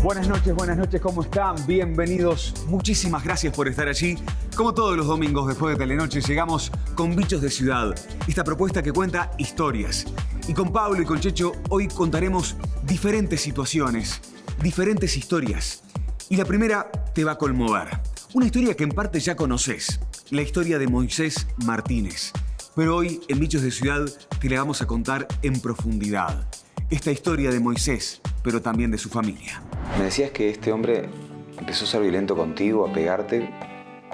Buenas noches, ¿cómo están? Bienvenidos, muchísimas gracias por estar allí. Como todos los domingos después de Telenoche, llegamos con Bichos de Ciudad, esta propuesta que cuenta historias. Y con Pablo y con Checho hoy contaremos diferentes situaciones, diferentes historias. Y la primera te va a conmover. Una historia que en parte ya conoces, la historia de Moisés Martínez. Pero hoy en Bichos de Ciudad te la vamos a contar en profundidad. Esta historia de Moisés, pero también de su familia. Me decías que este hombre empezó a ser violento contigo, a pegarte,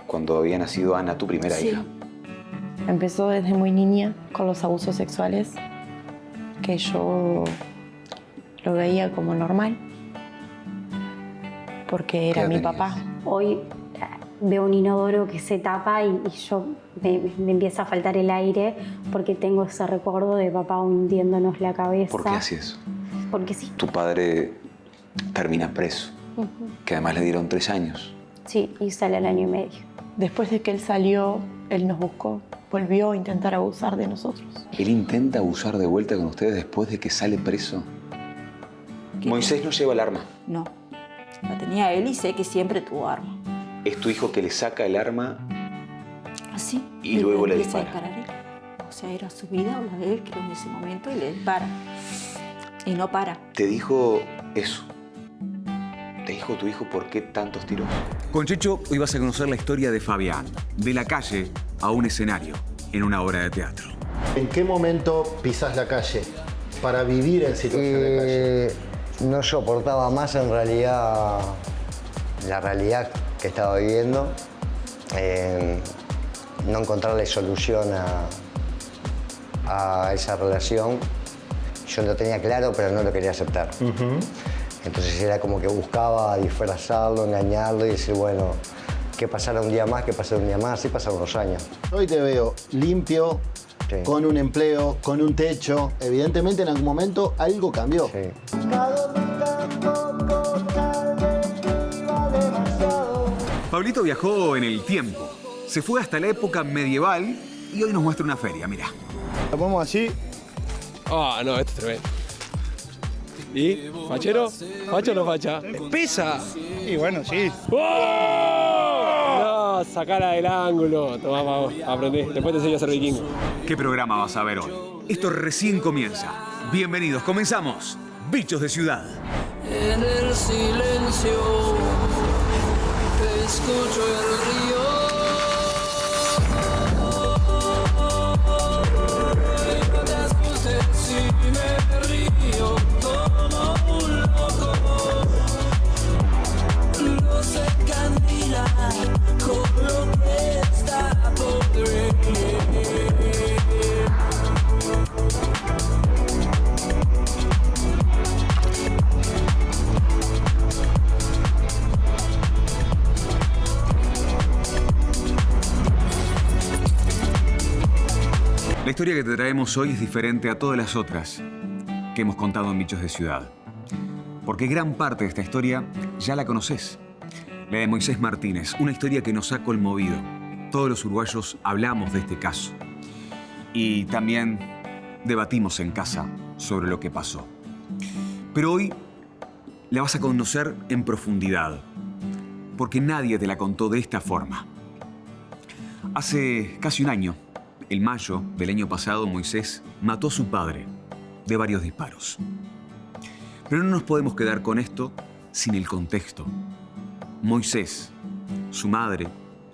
cuando había nacido Ana, tu primera hija. Empezó desde muy niña con los abusos sexuales, que yo lo veía como normal, porque era mi papá. Hoy veo un inodoro que se tapa y yo me empieza a faltar el aire porque tengo ese recuerdo de papá hundiéndonos la cabeza. ¿Por qué hacía eso? Porque sí. Tu padre termina preso, que además le dieron 3 años. Sí, y sale al año y medio. Después de que él salió, él nos buscó, volvió a intentar abusar de nosotros. ¿Él intenta abusar de vuelta con ustedes después de que sale preso? Moisés no lleva el arma. No, la tenía él y sé que siempre tuvo arma. Es tu hijo que le saca el arma Así. y luego le empieza dispara. a disparar él. O sea, era su vida o la de él, creo, en ese momento, y le dispara. Y no para. Te dijo eso. Te dijo tu hijo por qué tantos tiros. Con Checho hoy vas a conocer la historia de Fabián, de la calle a un escenario, en una obra de teatro. ¿En qué momento pisás la calle para vivir en situación de calle? No soportaba más en realidad la realidad que estaba viviendo, no encontrarle solución a esa relación. Yo lo tenía claro, pero no lo quería aceptar. Entonces era como que buscaba disfrazarlo, engañarlo y decir, bueno, que pasara un día más, que pasara un día más, así pasaron los años. Hoy te veo limpio, Sí. con un empleo, con un techo. Evidentemente en algún momento algo cambió. Sí. Pablito viajó en el tiempo, se fue hasta la época medieval y hoy nos muestra una feria, mirá. La ponemos así. Ah, no, esto es tremendo. ¿Y? ¿Fachero? ¿Facha o no facha? ¡Pesa! Y bueno, sí. ¡Oh! No, sacala del ángulo. Tomá, vamos, aprendí. Después te enseño a ser vikingo. ¿Qué programa vas a ver hoy? Esto recién comienza. Bienvenidos, comenzamos. Bichos de Ciudad. En el silencio escucho el río. Te asustes si me río como un loco. No se encandila con lo que está por venir. La historia que te traemos hoy es diferente a todas las otras que hemos contado en Bichos de Ciudad. Porque gran parte de esta historia ya la conoces. La de Moisés Martínez, una historia que nos ha conmovido. Todos los uruguayos hablamos de este caso. Y también debatimos en casa sobre lo que pasó. Pero hoy la vas a conocer en profundidad. Porque nadie te la contó de esta forma. Hace casi un año, en mayo del año pasado, Moisés mató a su padre de varios disparos. Pero no nos podemos quedar con esto sin el contexto. Moisés, su madre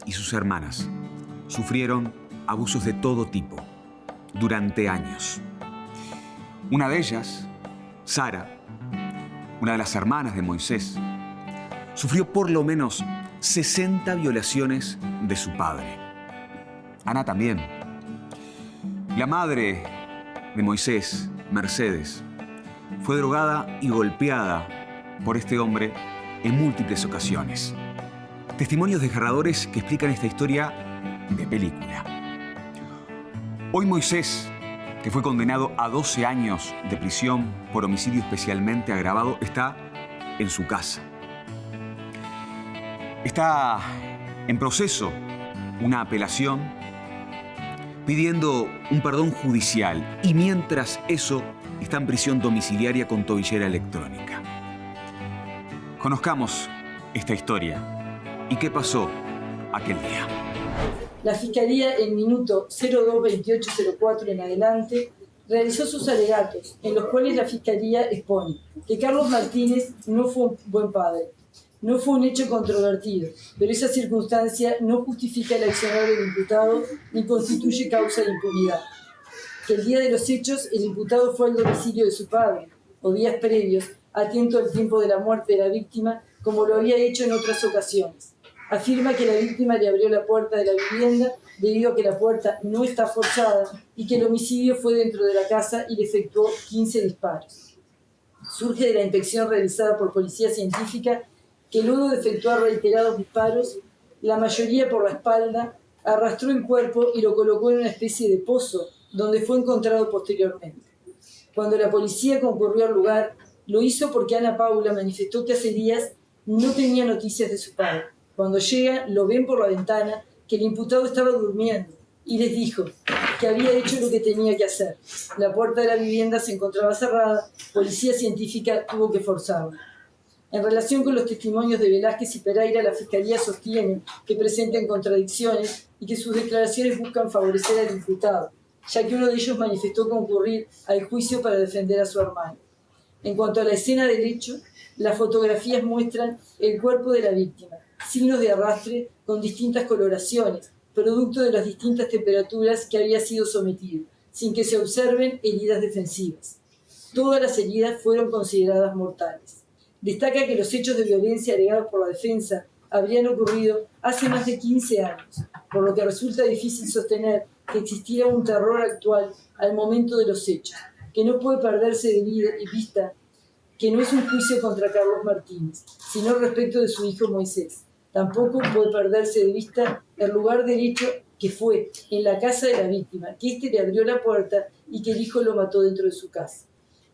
y sus hermanas sufrieron abusos de todo tipo durante años. Una de ellas, Sara, una de las hermanas de Moisés, sufrió por lo menos 60 violaciones de su padre. Ana también. La madre de Moisés, Mercedes, fue drogada y golpeada por este hombre en múltiples ocasiones. Testimonios desgarradores que explican esta historia de película. Hoy Moisés, que fue condenado a 12 años de prisión por homicidio especialmente agravado, está en su casa. Está en proceso una apelación pidiendo un perdón judicial y mientras eso está en prisión domiciliaria con tobillera electrónica. Conozcamos esta historia y qué pasó aquel día. La Fiscalía, en minuto 022804 en adelante, realizó sus alegatos, en los cuales la Fiscalía expone que Carlos Martínez no fue un buen padre. No fue un hecho controvertido, pero esa circunstancia no justifica el accionar del imputado ni constituye causa de impunidad. Que el día de los hechos el imputado fue al domicilio de su padre, o días previos, atento al tiempo de la muerte de la víctima, como lo había hecho en otras ocasiones. Afirma que la víctima le abrió la puerta de la vivienda debido a que la puerta no está forzada y que el homicidio fue dentro de la casa y le efectuó 15 disparos. Surge de la inspección realizada por Policía Científica que luego de efectuar reiterados disparos, la mayoría por la espalda, arrastró el cuerpo y lo colocó en una especie de pozo, donde fue encontrado posteriormente. Cuando la policía concurrió al lugar, lo hizo porque Ana Paula manifestó que hace días no tenía noticias de su padre. Cuando llega, lo ven por la ventana que el imputado estaba durmiendo y les dijo que había hecho lo que tenía que hacer. La puerta de la vivienda se encontraba cerrada, Policía Científica tuvo que forzarla. En relación con los testimonios de Velázquez y Pereira, la Fiscalía sostiene que presentan contradicciones y que sus declaraciones buscan favorecer al imputado, ya que uno de ellos manifestó concurrir al juicio para defender a su hermano. En cuanto a la escena del hecho, las fotografías muestran el cuerpo de la víctima, signos de arrastre con distintas coloraciones, producto de las distintas temperaturas que había sido sometido, sin que se observen heridas defensivas. Todas las heridas fueron consideradas mortales. Destaca que los hechos de violencia alegados por la defensa habrían ocurrido hace más de 15 años, por lo que resulta difícil sostener que existiera un terror actual al momento de los hechos, que no puede perderse de vista que no es un juicio contra Carlos Martínez, sino respecto de su hijo Moisés. Tampoco puede perderse de vista el lugar del hecho, que fue en la casa de la víctima, que éste le abrió la puerta y que el hijo lo mató dentro de su casa.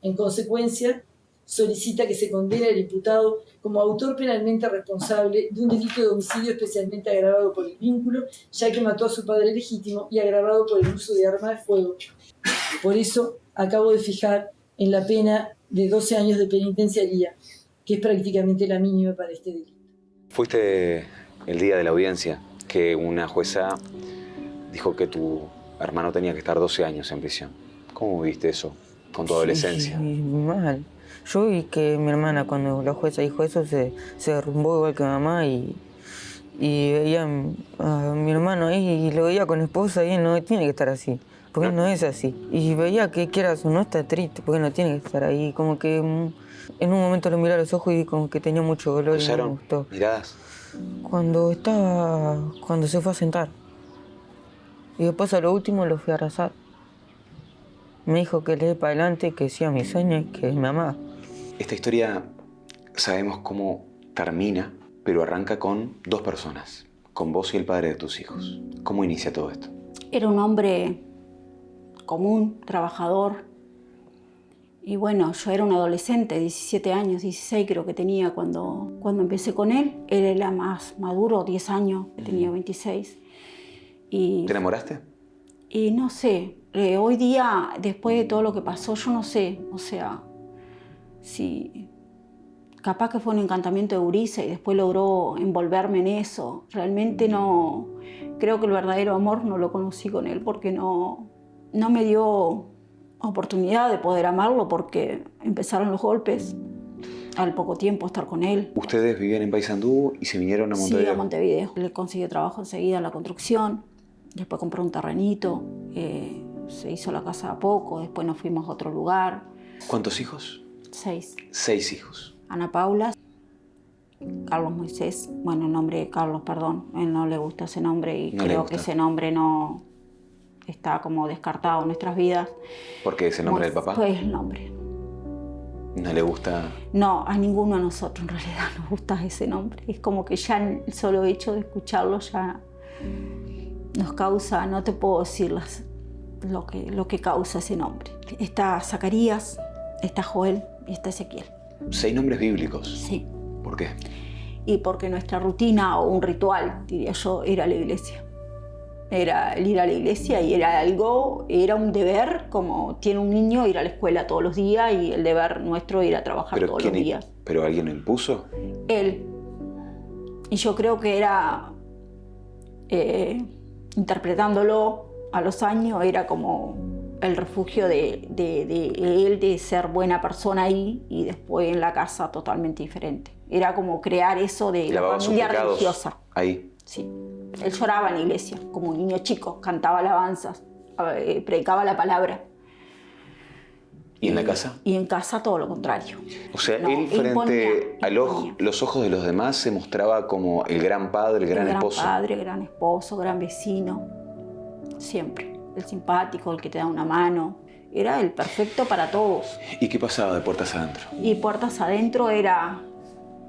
En consecuencia, solicita que se condene al imputado como autor penalmente responsable de un delito de homicidio especialmente agravado por el vínculo, ya que mató a su padre legítimo, y agravado por el uso de arma de fuego. Por eso acabo de fijar en la pena de 12 años de penitenciaría, que es prácticamente la mínima para este delito. Fuiste el día de la audiencia que una jueza dijo que tu hermano tenía que estar 12 años en prisión. ¿Cómo viste eso con tu adolescencia? Sí, mal. Yo vi que mi hermana, cuando la jueza dijo eso, se derrumbó igual que mamá y veía a mi hermano ahí y lo veía con esposa y él no tiene que estar así, porque él no es así. Y veía que quieras o no está triste, porque no tiene que estar ahí. Como que en un momento lo miré a los ojos y vi como que tenía mucho dolor y no me gustó. ¿Miradas? Cuando se fue a sentar. Y después a lo último lo fui a abrazar. Me dijo que le dé para adelante, que siga mi sueño y que me amaba. Esta historia sabemos cómo termina, pero arranca con dos personas, con vos y el padre de tus hijos. ¿Cómo inicia todo esto? Era un hombre común, trabajador. Y bueno, yo era un adolescente, 17 años, 16 creo que tenía cuando empecé con él. Él era más maduro, 10 años, tenía 26. Y, ¿te enamoraste? Y no sé, hoy día, después de todo lo que pasó, yo no sé, o sea, si capaz que fue un encantamiento de gurisa y después logró envolverme en eso. Realmente no, creo que el verdadero amor no lo conocí con él porque no me dio oportunidad de poder amarlo porque empezaron los golpes al poco tiempo estar con él. ¿Ustedes vivían en Paysandú y se vinieron a Montevideo? Sí, a Montevideo. Le consiguió trabajo enseguida en la construcción, después compró un terrenito, se hizo la casa a poco, después nos fuimos a otro lugar. ¿Cuántos hijos? 6. 6 hijos. Ana Paula, Carlos Moisés, bueno, el nombre de Carlos, perdón, a él no le gusta ese nombre y no creo que ese nombre no está como descartado en nuestras vidas. ¿Por qué? ¿Es el nombre del papá? Pues el nombre. ¿No le gusta? No, a ninguno de nosotros en realidad nos gusta ese nombre. Es como que ya el solo hecho de escucharlo ya nos causa, no te puedo decir lo que causa ese nombre. Está Zacarías, está Joel y está Ezequiel. 6 nombres bíblicos. Sí. ¿Por qué? Y porque nuestra rutina o un ritual, diría yo, era la iglesia. Era el ir a la iglesia y era un deber, como tiene un niño ir a la escuela todos los días y el deber nuestro ir a trabajar todos los días. ¿Pero alguien lo impuso? Él. Y yo creo que era, interpretándolo a los años, era como el refugio de él, de ser buena persona ahí, y después en la casa totalmente diferente. Era como crear eso de la familia religiosa. Ahí. Sí. Él lloraba en la iglesia, como un niño chico, cantaba alabanzas, predicaba la palabra. ¿Y en la casa? Y en casa todo lo contrario. O sea, él frente a los ojos de los demás se mostraba como el gran padre, el gran esposo. Gran padre, gran esposo, gran vecino. Siempre. El simpático, el que te da una mano. Era el perfecto para todos. ¿Y qué pasaba de puertas adentro? Y puertas adentro era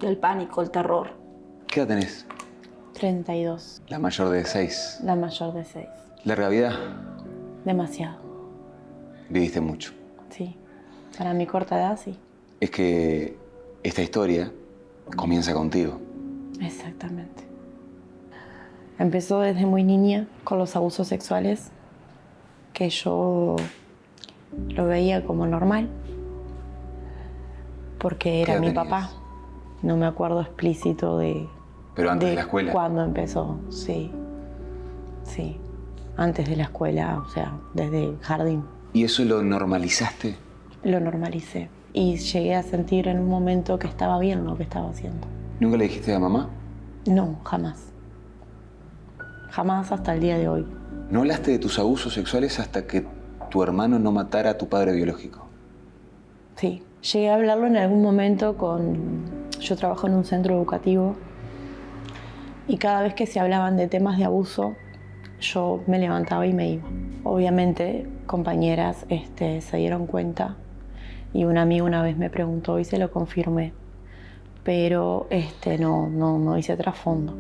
el pánico, el terror. ¿Qué edad tenés? 32. La mayor de 6. La mayor de 6. ¿Larga vida? Demasiado. Viviste mucho. Sí. Para mi corta edad, sí. Es que esta historia comienza contigo. Exactamente. Empezó desde muy niña con los abusos sexuales, que yo lo veía como normal, porque era mi papá. No me acuerdo explícito de... ¿Pero antes de la escuela? Cuando empezó, sí. Sí. Antes de la escuela, o sea, desde el jardín. ¿Y eso lo normalizaste? Lo normalicé. Y llegué a sentir en un momento que estaba bien lo que estaba haciendo. ¿Nunca le dijiste a mamá? No, jamás. Jamás hasta el día de hoy. ¿No hablaste de tus abusos sexuales hasta que tu hermano no matara a tu padre biológico? Sí. Llegué a hablarlo en algún momento con... Yo trabajo en un centro educativo y cada vez que se hablaban de temas de abuso, yo me levantaba y me iba. Obviamente, compañeras se dieron cuenta y un amigo una vez me preguntó y se lo confirmé, pero no hice trasfondo.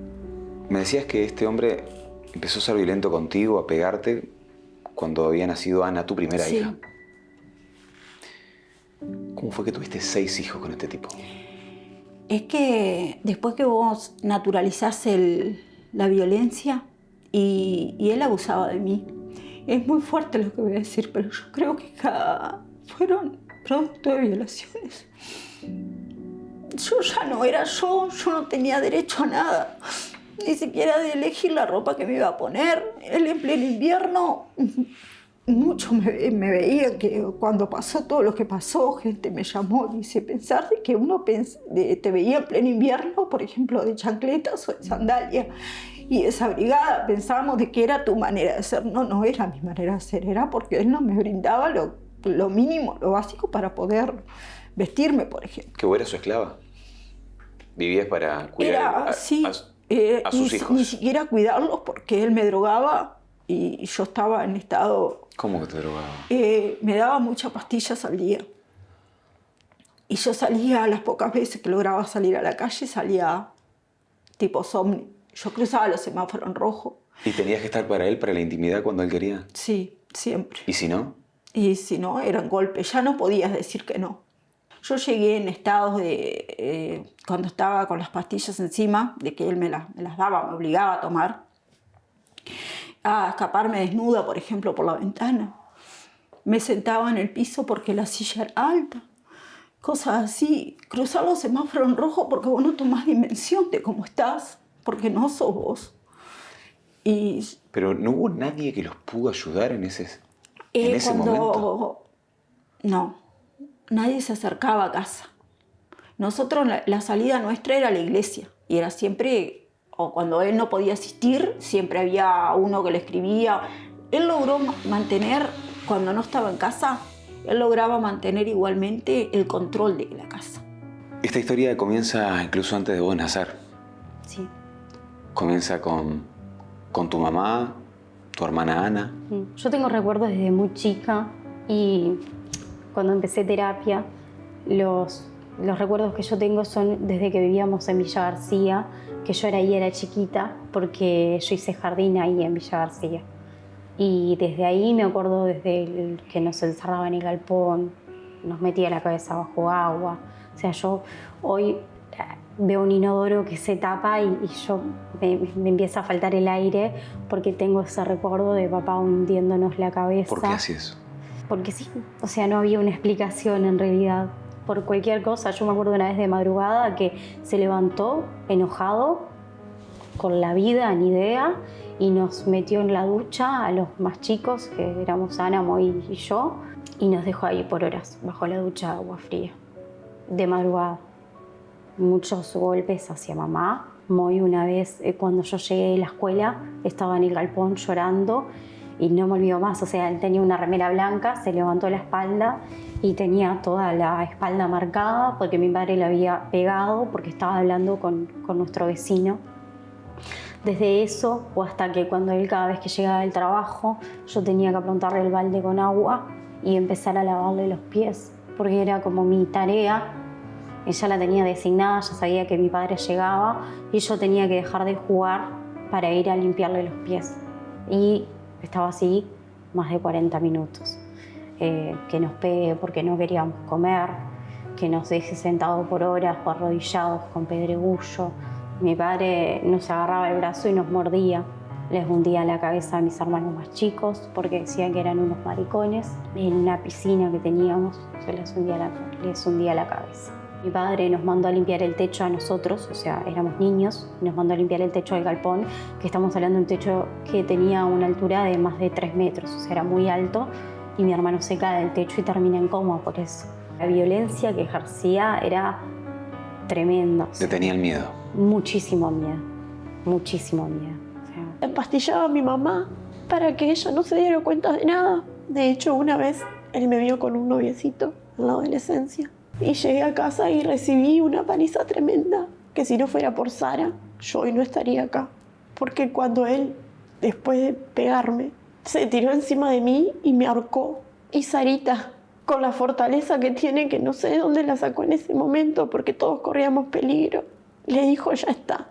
Me decías que este hombre empezó a ser violento contigo, a pegarte, cuando había nacido Ana, tu primera hija. ¿Cómo fue que tuviste 6 hijos con este tipo? Es que después que vos naturalizás la violencia y él abusaba de mí. Es muy fuerte lo que voy a decir, pero yo creo que fueron producto de violaciones. Yo ya no era yo no tenía derecho a nada, ni siquiera de elegir la ropa que me iba a poner. Él en pleno invierno, mucho me veía que cuando pasó todo lo que pasó, gente me llamó y dice, pensar de que uno te veía en pleno invierno, por ejemplo, de chancletas o de sandalia y desabrigada, pensábamos de que era tu manera de ser. No era mi manera de ser, era porque él no me brindaba lo mínimo, lo básico para poder vestirme, por ejemplo. ¿Que vos eras su esclava? ¿Vivías para cuidar a sus hijos? Ni siquiera cuidarlos porque él me drogaba y yo estaba en estado... ¿Cómo que te drogaba? Me daba muchas pastillas al día. Y yo salía, las pocas veces que lograba salir a la calle, salía tipo zombie. Yo cruzaba los semáforos en rojo. ¿Y tenías que estar para él, para la intimidad, cuando él quería? Sí, siempre. ¿Y si no? Y si no, eran golpes. Ya no podías decir que no. Yo llegué en estados de... cuando estaba con las pastillas encima, de que él me las daba, me obligaba a tomar, a escaparme desnuda, por ejemplo, por la ventana. Me sentaba en el piso porque la silla era alta. Cosas así. Cruzar los semáforos en rojo porque vos no tomás dimensión de cómo estás, porque no sos vos. Pero ¿no hubo nadie que los pudo ayudar en ese momento? No, nadie se acercaba a casa. Nosotros, la salida nuestra era la iglesia y era siempre... O cuando él no podía asistir, siempre había uno que le escribía. Él logró mantener, cuando no estaba en casa, él lograba mantener igualmente el control de la casa. Esta historia comienza incluso antes de vos nacer. Sí. Comienza con tu mamá, tu hermana Ana. Yo tengo recuerdos desde muy chica y cuando empecé terapia, los recuerdos que yo tengo son desde que vivíamos en Villa García, que yo era chiquita, porque yo hice jardín ahí en Villa García. Y desde ahí me acuerdo desde que nos encerraba en el galpón, nos metía la cabeza bajo agua. O sea, yo hoy veo un inodoro que se tapa y yo me empieza a faltar el aire porque tengo ese recuerdo de papá hundiéndonos la cabeza. ¿Por qué hacía eso? Porque sí, o sea, no había una explicación en realidad. por cualquier cosa. Yo me acuerdo una vez de madrugada que se levantó enojado, con la vida, ni idea, y nos metió en la ducha a los más chicos, que éramos Ana, Moy y yo, y nos dejó ahí por horas, bajo la ducha de agua fría, de madrugada. Muchos golpes hacia mamá. Moy una vez, cuando yo llegué de la escuela, estaba en el galpón llorando y no me olvido más. O sea, él tenía una remera blanca, se levantó la espalda y tenía toda la espalda marcada porque mi padre le había pegado porque estaba hablando con nuestro vecino. Desde eso, o hasta que cuando él cada vez que llegaba del trabajo, yo tenía que aprontarle el balde con agua y empezar a lavarle los pies, porque era como mi tarea. Ella la tenía designada, ya sabía que mi padre llegaba y yo tenía que dejar de jugar para ir a limpiarle los pies. Y estaba así más de 40 minutos. Que nos pegue porque no queríamos comer, que nos deje sentados por horas o arrodillados con pedregullo. Mi padre nos agarraba el brazo y nos mordía. Les hundía la cabeza a mis hermanos más chicos porque decían que eran unos maricones. En una piscina que teníamos se les hundía la cabeza. Mi padre nos mandó a limpiar el techo a nosotros, o sea, éramos niños, nos mandó a limpiar el techo del galpón, que estamos hablando de un techo que tenía una altura de más de 3 metros, o sea, era muy alto, y mi hermano se cae del techo y termina en coma por eso. La violencia que ejercía era tremenda. ¿Te tenía el miedo? Muchísimo miedo, muchísimo miedo. O sea, empastillaba a mi mamá para que ella no se diera cuenta de nada. De hecho, una vez él me vio con un noviecito en la adolescencia. Y llegué a casa y recibí una paliza tremenda, que si no fuera por Sara, yo hoy no estaría acá. Porque cuando él, después de pegarme, se tiró encima de mí y me ahorcó. Y Sarita, con la fortaleza que tiene, que no sé de dónde la sacó en ese momento, porque todos corríamos peligro, le dijo, ya está.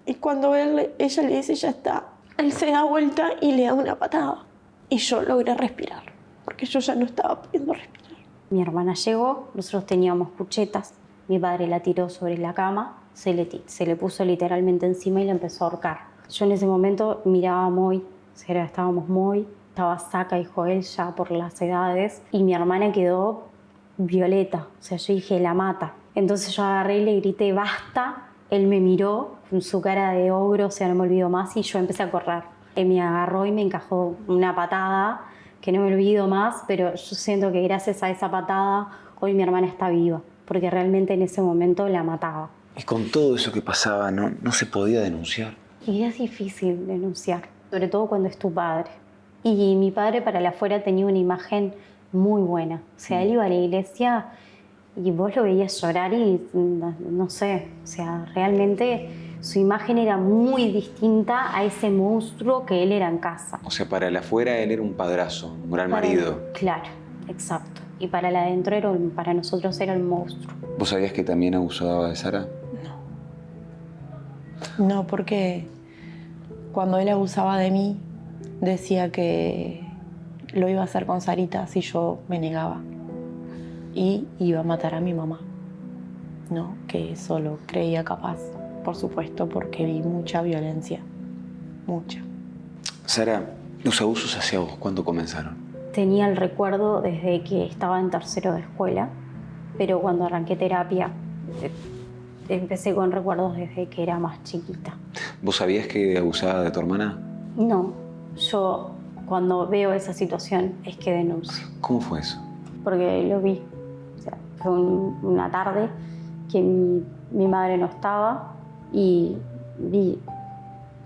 Y cuando ella le dice, ya está, él se da vuelta y le da una patada. Y yo logré respirar, porque yo ya no estaba pudiendo respirar. Mi hermana llegó, nosotros teníamos cuchetas, mi padre la tiró sobre la cama, se le puso literalmente encima y la empezó a ahorcar. Yo en ese momento miraba a Moy, estábamos Moy, estaba Saca y Joel ya por las edades, y mi hermana quedó violeta, o sea, yo dije, la mata. Entonces yo agarré y le grité, basta, él me miró con su cara de ogro, o sea, no me olvido más, y yo empecé a correr. Él me agarró y me encajó una patada, que no me olvido más, pero yo siento que gracias a esa patada hoy mi hermana está viva, porque realmente en ese momento la mataba. Y con todo eso que pasaba, ¿no se podía denunciar? Y es difícil denunciar, sobre todo cuando es tu padre. Y mi padre para la afuera tenía una imagen muy buena. O sea, él iba a la iglesia y vos lo veías llorar y no sé, o sea, realmente su imagen era muy distinta a ese monstruo que él era en casa. O sea, para el afuera él era un padrazo, un gran marido. Claro, exacto. Y para el adentro, para nosotros era el monstruo. ¿Vos sabías que también abusaba de Sara? No, porque cuando él abusaba de mí, decía que lo iba a hacer con Sarita si yo me negaba. Y iba a matar a mi mamá. No, que eso lo creía capaz. Por supuesto, porque vi mucha violencia. Mucha. Sara, ¿los abusos hacia vos cuándo comenzaron? Tenía el recuerdo desde que estaba en tercero de escuela, pero cuando arranqué terapia, empecé con recuerdos desde que era más chiquita. ¿Vos sabías que abusaba de tu hermana? No, yo cuando veo esa situación es que denuncio. ¿Cómo fue eso? Porque lo vi. O sea, fue una tarde que mi madre no estaba y vi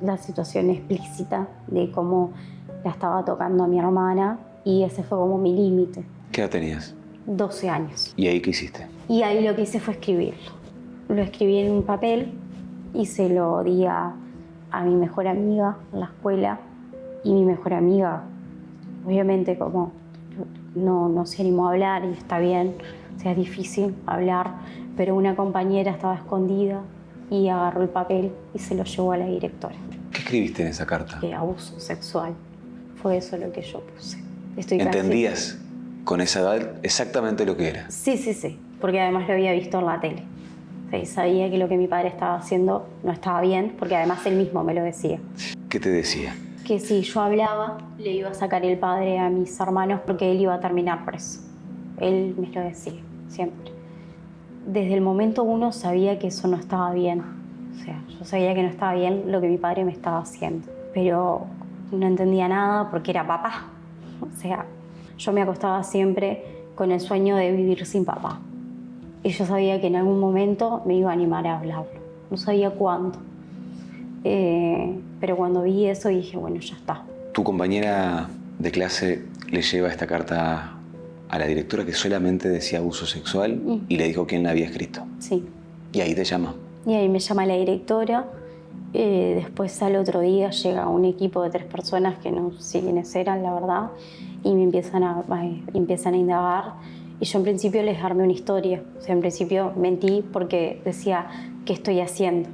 la situación explícita de cómo la estaba tocando a mi hermana y ese fue como mi límite. ¿Qué edad tenías? 12 años. ¿Y ahí qué hiciste? Y ahí lo que hice fue escribirlo. Lo escribí en un papel y se lo di a mi mejor amiga en la escuela y mi mejor amiga, obviamente como no se animó a hablar y está bien, o sea, es difícil hablar, pero una compañera estaba escondida y agarró el papel y se lo llevó a la directora. ¿Qué escribiste en esa carta? Abuso sexual. Fue eso lo que yo puse. ¿Entendías con esa edad exactamente lo que era? Sí, porque además lo había visto en la tele. O sea, sabía que lo que mi padre estaba haciendo no estaba bien, porque además él mismo me lo decía. ¿Qué te decía? Que si yo hablaba, le iba a sacar el padre a mis hermanos porque él iba a terminar preso. Él me lo decía, siempre. desde el momento uno sabía que eso no estaba bien. O sea, yo sabía que no estaba bien lo que mi padre me estaba haciendo. Pero no entendía nada porque era papá. O sea, yo me acostaba siempre con el sueño de vivir sin papá. Y yo sabía que en algún momento me iba a animar a hablarlo. No sabía cuándo. Pero cuando vi eso dije, bueno, ya está. Tu compañera de clase le lleva esta carta a la directora que solamente decía abuso sexual y le dijo quién la había escrito. Sí. Y ahí te llama. Y ahí me llama la directora. Después al otro día llega un equipo de 3 personas que no sé quiénes eran, la verdad, y me empiezan a indagar. Y yo en principio les armé una historia. O sea, en principio mentí porque decía, ¿qué estoy haciendo?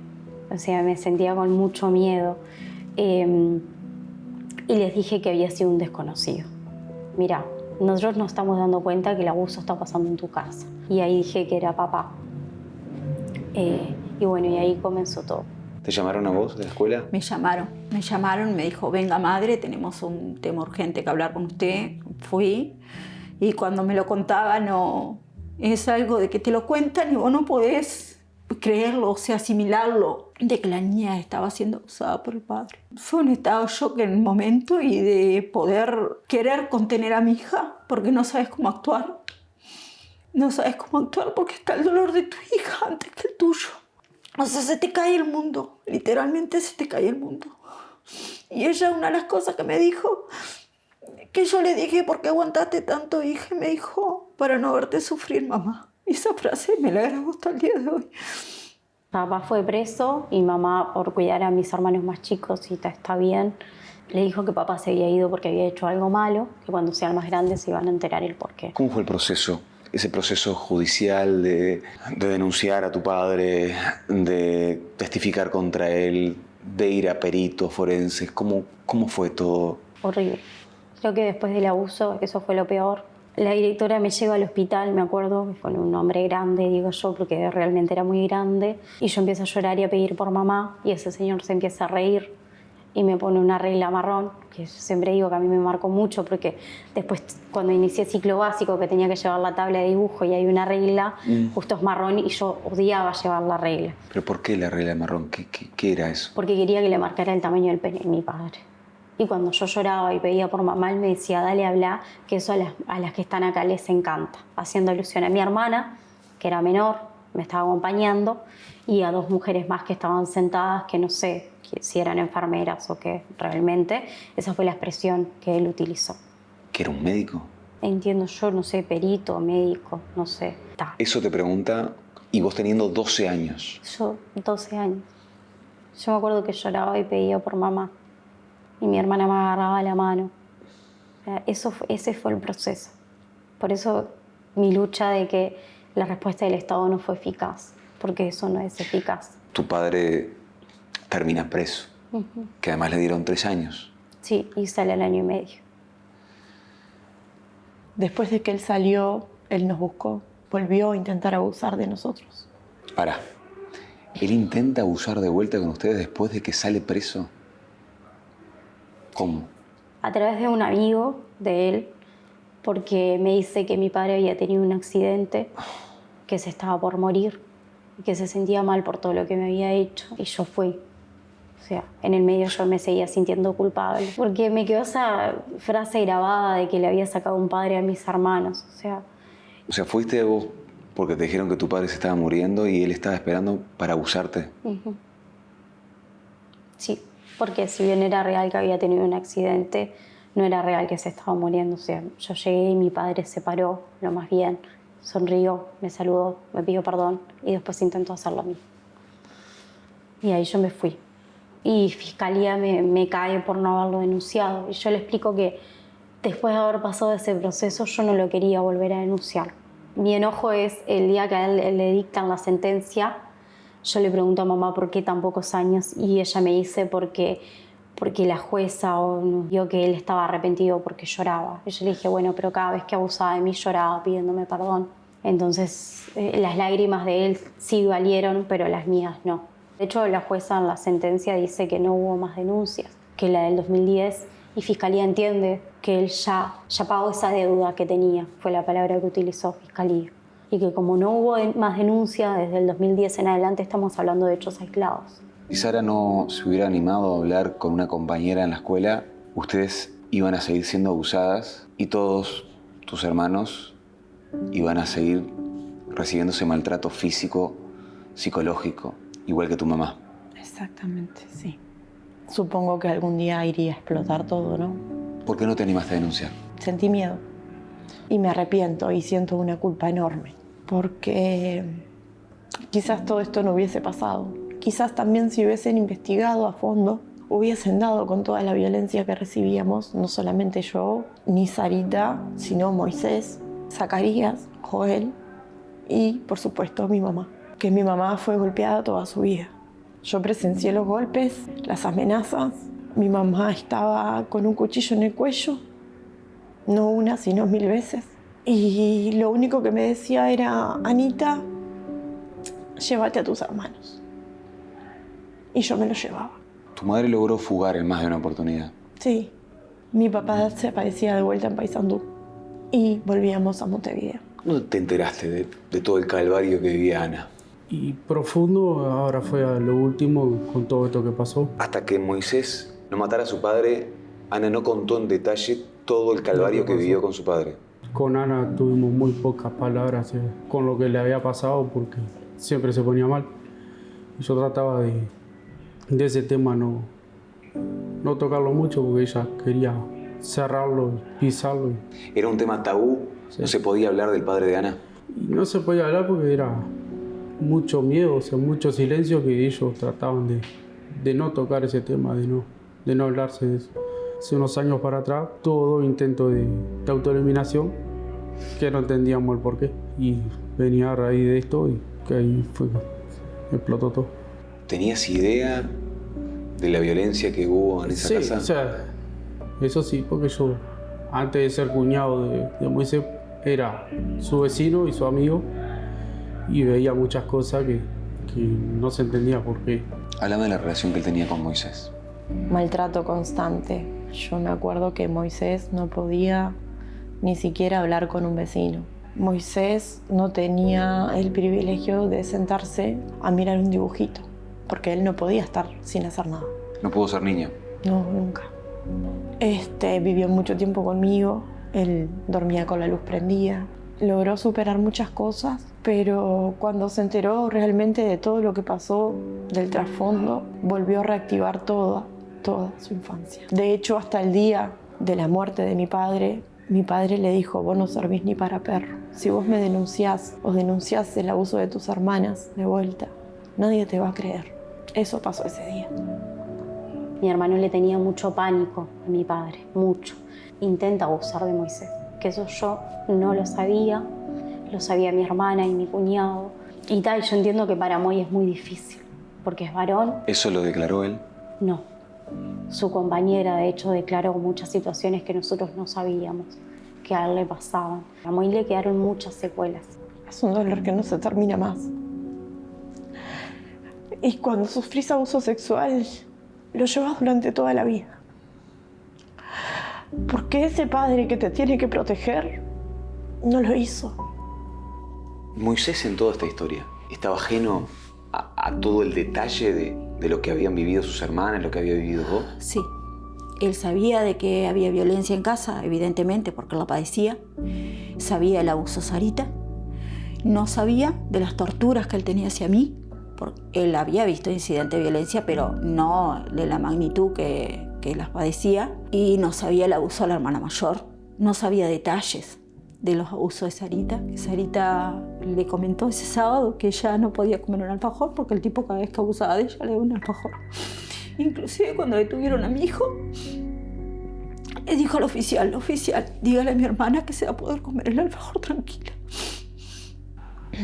O sea, me sentía con mucho miedo. Y les dije que había sido un desconocido. Mirá, nosotros nos estamos dando cuenta que el abuso está pasando en tu casa. Y ahí dije que era papá. Y bueno, y ahí comenzó todo. ¿Te llamaron a vos de la escuela? Me llamaron, me dijo, venga madre, tenemos un tema urgente que hablar con usted. Fui, y cuando me lo contaba, no, es algo de que te lo cuentan y vos no podés creerlo, o sea, asimilarlo, de que la niña estaba siendo abusada por el padre. Fue un estado de shock en el momento y de poder querer contener a mi hija, porque no sabes cómo actuar. No sabes cómo actuar porque está el dolor de tu hija antes que el tuyo. O sea, se te cae el mundo, literalmente se te cae el mundo. Y ella, una de las cosas que me dijo, que yo le dije, ¿por qué aguantaste tanto, hija? Y me dijo, para no verte sufrir, mamá. Y esa frase me la grabo hasta el día de hoy. Papá fue preso y mamá, por cuidar a mis hermanos más chicos y está bien, le dijo que papá se había ido porque había hecho algo malo, que cuando sean más grandes se iban a enterar el porqué. ¿Cómo fue el proceso? Ese proceso judicial de denunciar a tu padre, de testificar contra él, de ir a peritos forenses. ¿Cómo fue todo? Horrible. Creo que después del abuso, eso fue lo peor. La directora me lleva al hospital, me acuerdo, que fue un hombre grande, digo yo, porque realmente era muy grande. Y yo empiezo a llorar y a pedir por mamá, y ese señor se empieza a reír y me pone una regla marrón, que yo siempre digo que a mí me marcó mucho, porque después cuando inicié ciclo básico, que tenía que llevar la tabla de dibujo y hay una regla, justo es marrón y yo odiaba llevar la regla. ¿Pero por qué la regla marrón? ¿Qué era eso? Porque quería que le marcara el tamaño del pene de mi padre. Y cuando yo lloraba y pedía por mamá, él me decía, dale, habla, que eso a las que están acá les encanta. Haciendo alusión a mi hermana, que era menor, me estaba acompañando, y a 2 mujeres más que estaban sentadas, que no sé si eran enfermeras o qué realmente. Esa fue la expresión que él utilizó. ¿Que era un médico? Entiendo yo, no sé, perito, médico, no sé. Eso te pregunta, y vos teniendo 12 años. Yo, 12 años. Yo me acuerdo que lloraba y pedía por mamá. Y mi hermana me agarraba la mano. Ese fue el proceso. Por eso mi lucha de que la respuesta del Estado no fue eficaz, porque eso no es eficaz. Tu padre termina preso, que además le dieron 3 años. Sí, y sale al año y medio. Después de que él salió, él nos buscó, volvió a intentar abusar de nosotros. Pará, ¿él intenta abusar de vuelta con ustedes después de que sale preso? ¿Cómo? A través de un amigo de él, porque me dice que mi padre había tenido un accidente, que se estaba por morir y que se sentía mal por todo lo que me había hecho. Y yo fui. O sea, en el medio yo me seguía sintiendo culpable. Porque me quedó esa frase grabada de que le había sacado un padre a mis hermanos. O sea, fuiste vos porque te dijeron que tu padre se estaba muriendo y él estaba esperando para abusarte. Sí. Porque si bien era real que había tenido un accidente, no era real que se estaba muriendo. O sea, yo llegué y mi padre se paró lo más bien, sonrió, me saludó, me pidió perdón y después intentó hacer lo mismo. Y ahí yo me fui. Y Fiscalía me cae por no haberlo denunciado. Y yo le explico que después de haber pasado ese proceso, yo no lo quería volver a denunciar. Mi enojo es el día que a él le dictan la sentencia. Yo le pregunto a mamá por qué tan pocos años y ella me dice porque la jueza vio que él estaba arrepentido porque lloraba. Y yo le dije, bueno, pero cada vez que abusaba de mí lloraba pidiéndome perdón. Entonces las lágrimas de él sí valieron, pero las mías no. De hecho, la jueza en la sentencia dice que no hubo más denuncias que la del 2010 y Fiscalía entiende que él ya pagó esa deuda que tenía, fue la palabra que utilizó Fiscalía. y que como no hubo más denuncia desde el 2010 en adelante, estamos hablando de hechos aislados. Si Sara no se hubiera animado a hablar con una compañera en la escuela, ustedes iban a seguir siendo abusadas y todos tus hermanos iban a seguir recibiendo ese maltrato físico, psicológico, igual que tu mamá. Exactamente, sí. Supongo que algún día iría a explotar todo, ¿no? ¿Por qué no te animaste a denunciar? Sentí miedo y me arrepiento y siento una culpa enorme porque quizás todo esto no hubiese pasado. Quizás también si hubiesen investigado a fondo, hubiesen dado con toda la violencia que recibíamos, no solamente yo, ni Sarita, sino Moisés, Zacarías, Joel y, por supuesto, mi mamá. Que mi mamá fue golpeada toda su vida. Yo presencié los golpes, las amenazas. Mi mamá estaba con un cuchillo en el cuello, no una, sino 1000 veces. Y lo único que me decía era, Anita, llévate a tus hermanos. Y yo me los llevaba. Tu madre logró fugar en más de una oportunidad. Sí. Mi papá se aparecía de vuelta en Paysandú y volvíamos a Montevideo. ¿Cómo te enteraste de todo el calvario que vivía Ana? Y profundo, ahora fue a lo último con todo esto que pasó. Hasta que Moisés no matara a su padre, Ana no contó en detalle todo el calvario que vivió con su padre. Con Ana tuvimos muy pocas palabras con lo que le había pasado porque siempre se ponía mal. Y yo trataba de ese tema no tocarlo mucho porque ella quería cerrarlo, pisarlo. ¿Era un tema tabú? Sí. ¿No se podía hablar del padre de Ana? Y no se podía hablar porque era mucho miedo, o sea, mucho silencio que ellos trataban de no tocar ese tema, de no hablarse de eso. Hace unos años para atrás, todo intento de autoeliminación que no entendíamos el porqué. Y venía a raíz de esto y que ahí fue que explotó todo. ¿Tenías idea de la violencia que hubo en esa casa? Sí, o sea, eso sí, porque yo, antes de ser cuñado de Moisés, era su vecino y su amigo y veía muchas cosas que no se entendía por qué. Háblame de la relación que él tenía con Moisés. Maltrato constante. Yo me acuerdo que Moisés no podía ni siquiera hablar con un vecino. Moisés no tenía el privilegio de sentarse a mirar un dibujito, porque él no podía estar sin hacer nada. ¿No pudo ser niño? No, nunca. Vivió mucho tiempo conmigo, él dormía con la luz prendida. Logró superar muchas cosas, pero cuando se enteró realmente de todo lo que pasó, del trasfondo, volvió a reactivar toda su infancia. De hecho, hasta el día de la muerte de mi padre le dijo, vos no servís ni para perro. Si vos me denunciás o denunciás el abuso de tus hermanas de vuelta, nadie te va a creer. Eso pasó ese día. Mi hermano le tenía mucho pánico a mi padre, mucho. Intenta abusar de Moisés, que eso yo no lo sabía mi hermana y mi cuñado. Y yo entiendo que para Moy es muy difícil, porque es varón. ¿Eso lo declaró él? No. Su compañera, de hecho, declaró muchas situaciones que nosotros no sabíamos que a él le pasaban. A Moy le quedaron muchas secuelas. Es un dolor que no se termina más. Y cuando sufrís abuso sexual, lo llevas durante toda la vida. Porque ese padre que te tiene que proteger, no lo hizo. Moisés en toda esta historia estaba ajeno a todo el detalle de lo que habían vivido sus hermanas, lo que había vivido vos. Sí. Él sabía de que había violencia en casa, evidentemente, porque la padecía. Sabía el abuso a Sarita. No sabía de las torturas que él tenía hacia mí. Porque él había visto incidentes de violencia, pero no de la magnitud que las padecía. Y no sabía el abuso a la hermana mayor. No sabía detalles de los abusos de Sarita. Que Sarita le comentó ese sábado que ella no podía comer un alfajor porque el tipo cada vez que abusaba de ella le daba un alfajor. Inclusive cuando detuvieron a mi hijo, le dijo al oficial, dígale a mi hermana que se va a poder comer el alfajor tranquila.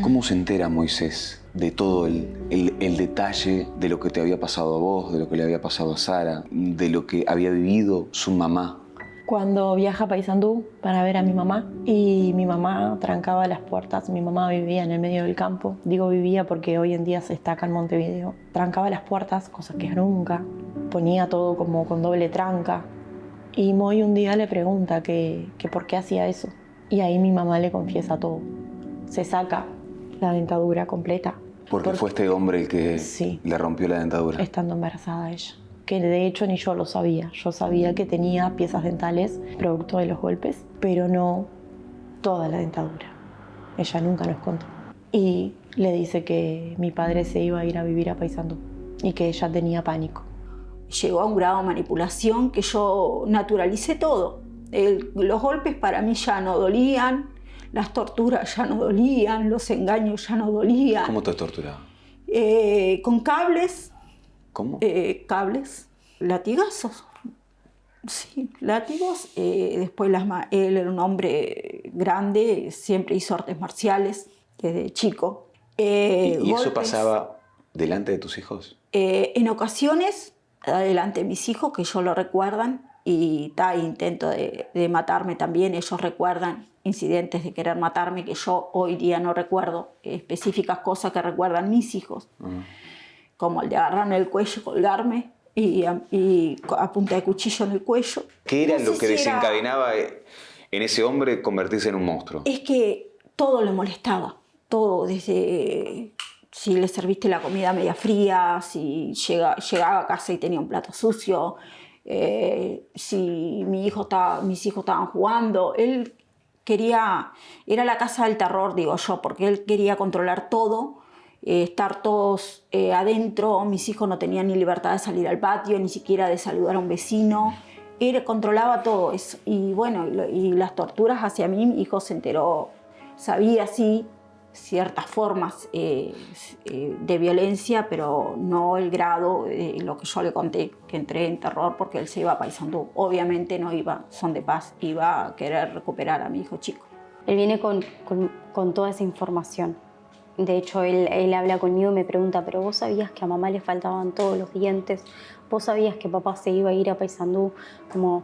¿Cómo se entera Moisés de todo el detalle de lo que te había pasado a vos, de lo que le había pasado a Sara, de lo que había vivido su mamá? Cuando viaja a Paysandú para ver a mi mamá y mi mamá trancaba las puertas, mi mamá vivía en el medio del campo, digo vivía porque hoy en día se está acá en Montevideo, trancaba las puertas, cosa que nunca, ponía todo como con doble tranca y Moy un día le pregunta que por qué hacía eso y ahí mi mamá le confiesa todo. se saca la dentadura completa. Porque fue este hombre el que Sí. le rompió la dentadura. Estando embarazada ella. Que de hecho ni yo lo sabía. Yo sabía que tenía piezas dentales producto de los golpes, pero no toda la dentadura. Ella nunca nos contó. Y le dice que mi padre se iba a ir a vivir a Paysandú y que ella tenía pánico. Llegó a un grado de manipulación que yo naturalicé todo. Los golpes para mí ya no dolían, las torturas ya no dolían, los engaños ya no dolían. ¿Cómo te torturaba? Con cables. ¿Cómo? Cables, latigazos. Sí, látigos. Después él era un hombre grande, siempre hizo artes marciales desde chico. ¿Y eso pasaba delante de tus hijos? En ocasiones, delante de mis hijos, que ellos lo recuerdan, y intento de matarme también, ellos recuerdan incidentes de querer matarme que yo hoy día no recuerdo, específicas cosas que recuerdan mis hijos, como el de agarrarme el cuello, colgarme y a punta de cuchillo en el cuello. ¿Qué era No lo sé que si desencadenaba en ese hombre convertirse en un monstruo? Es que todo le molestaba, todo, desde si le serviste la comida media fría, si llegaba a casa y tenía un plato sucio, si mis hijos estaban jugando. Él quería, era la casa del terror, digo yo, porque él quería controlar todo, estar todos adentro. Mis hijos no tenían ni libertad de salir al patio, ni siquiera de saludar a un vecino. Él controlaba todo eso. Y bueno, y las torturas hacia mí, mi hijo se enteró, sabía sí ciertas formas de violencia, pero no el grado de lo que yo le conté, que entré en terror porque él se iba a Paysandú. Obviamente no iba son de paz, iba a querer recuperar a mi hijo chico. Él viene con toda esa información. De hecho, él habla conmigo y me pregunta, ¿pero vos sabías que a mamá le faltaban todos los dientes? ¿Vos sabías que papá se iba a ir a Paysandú? Como,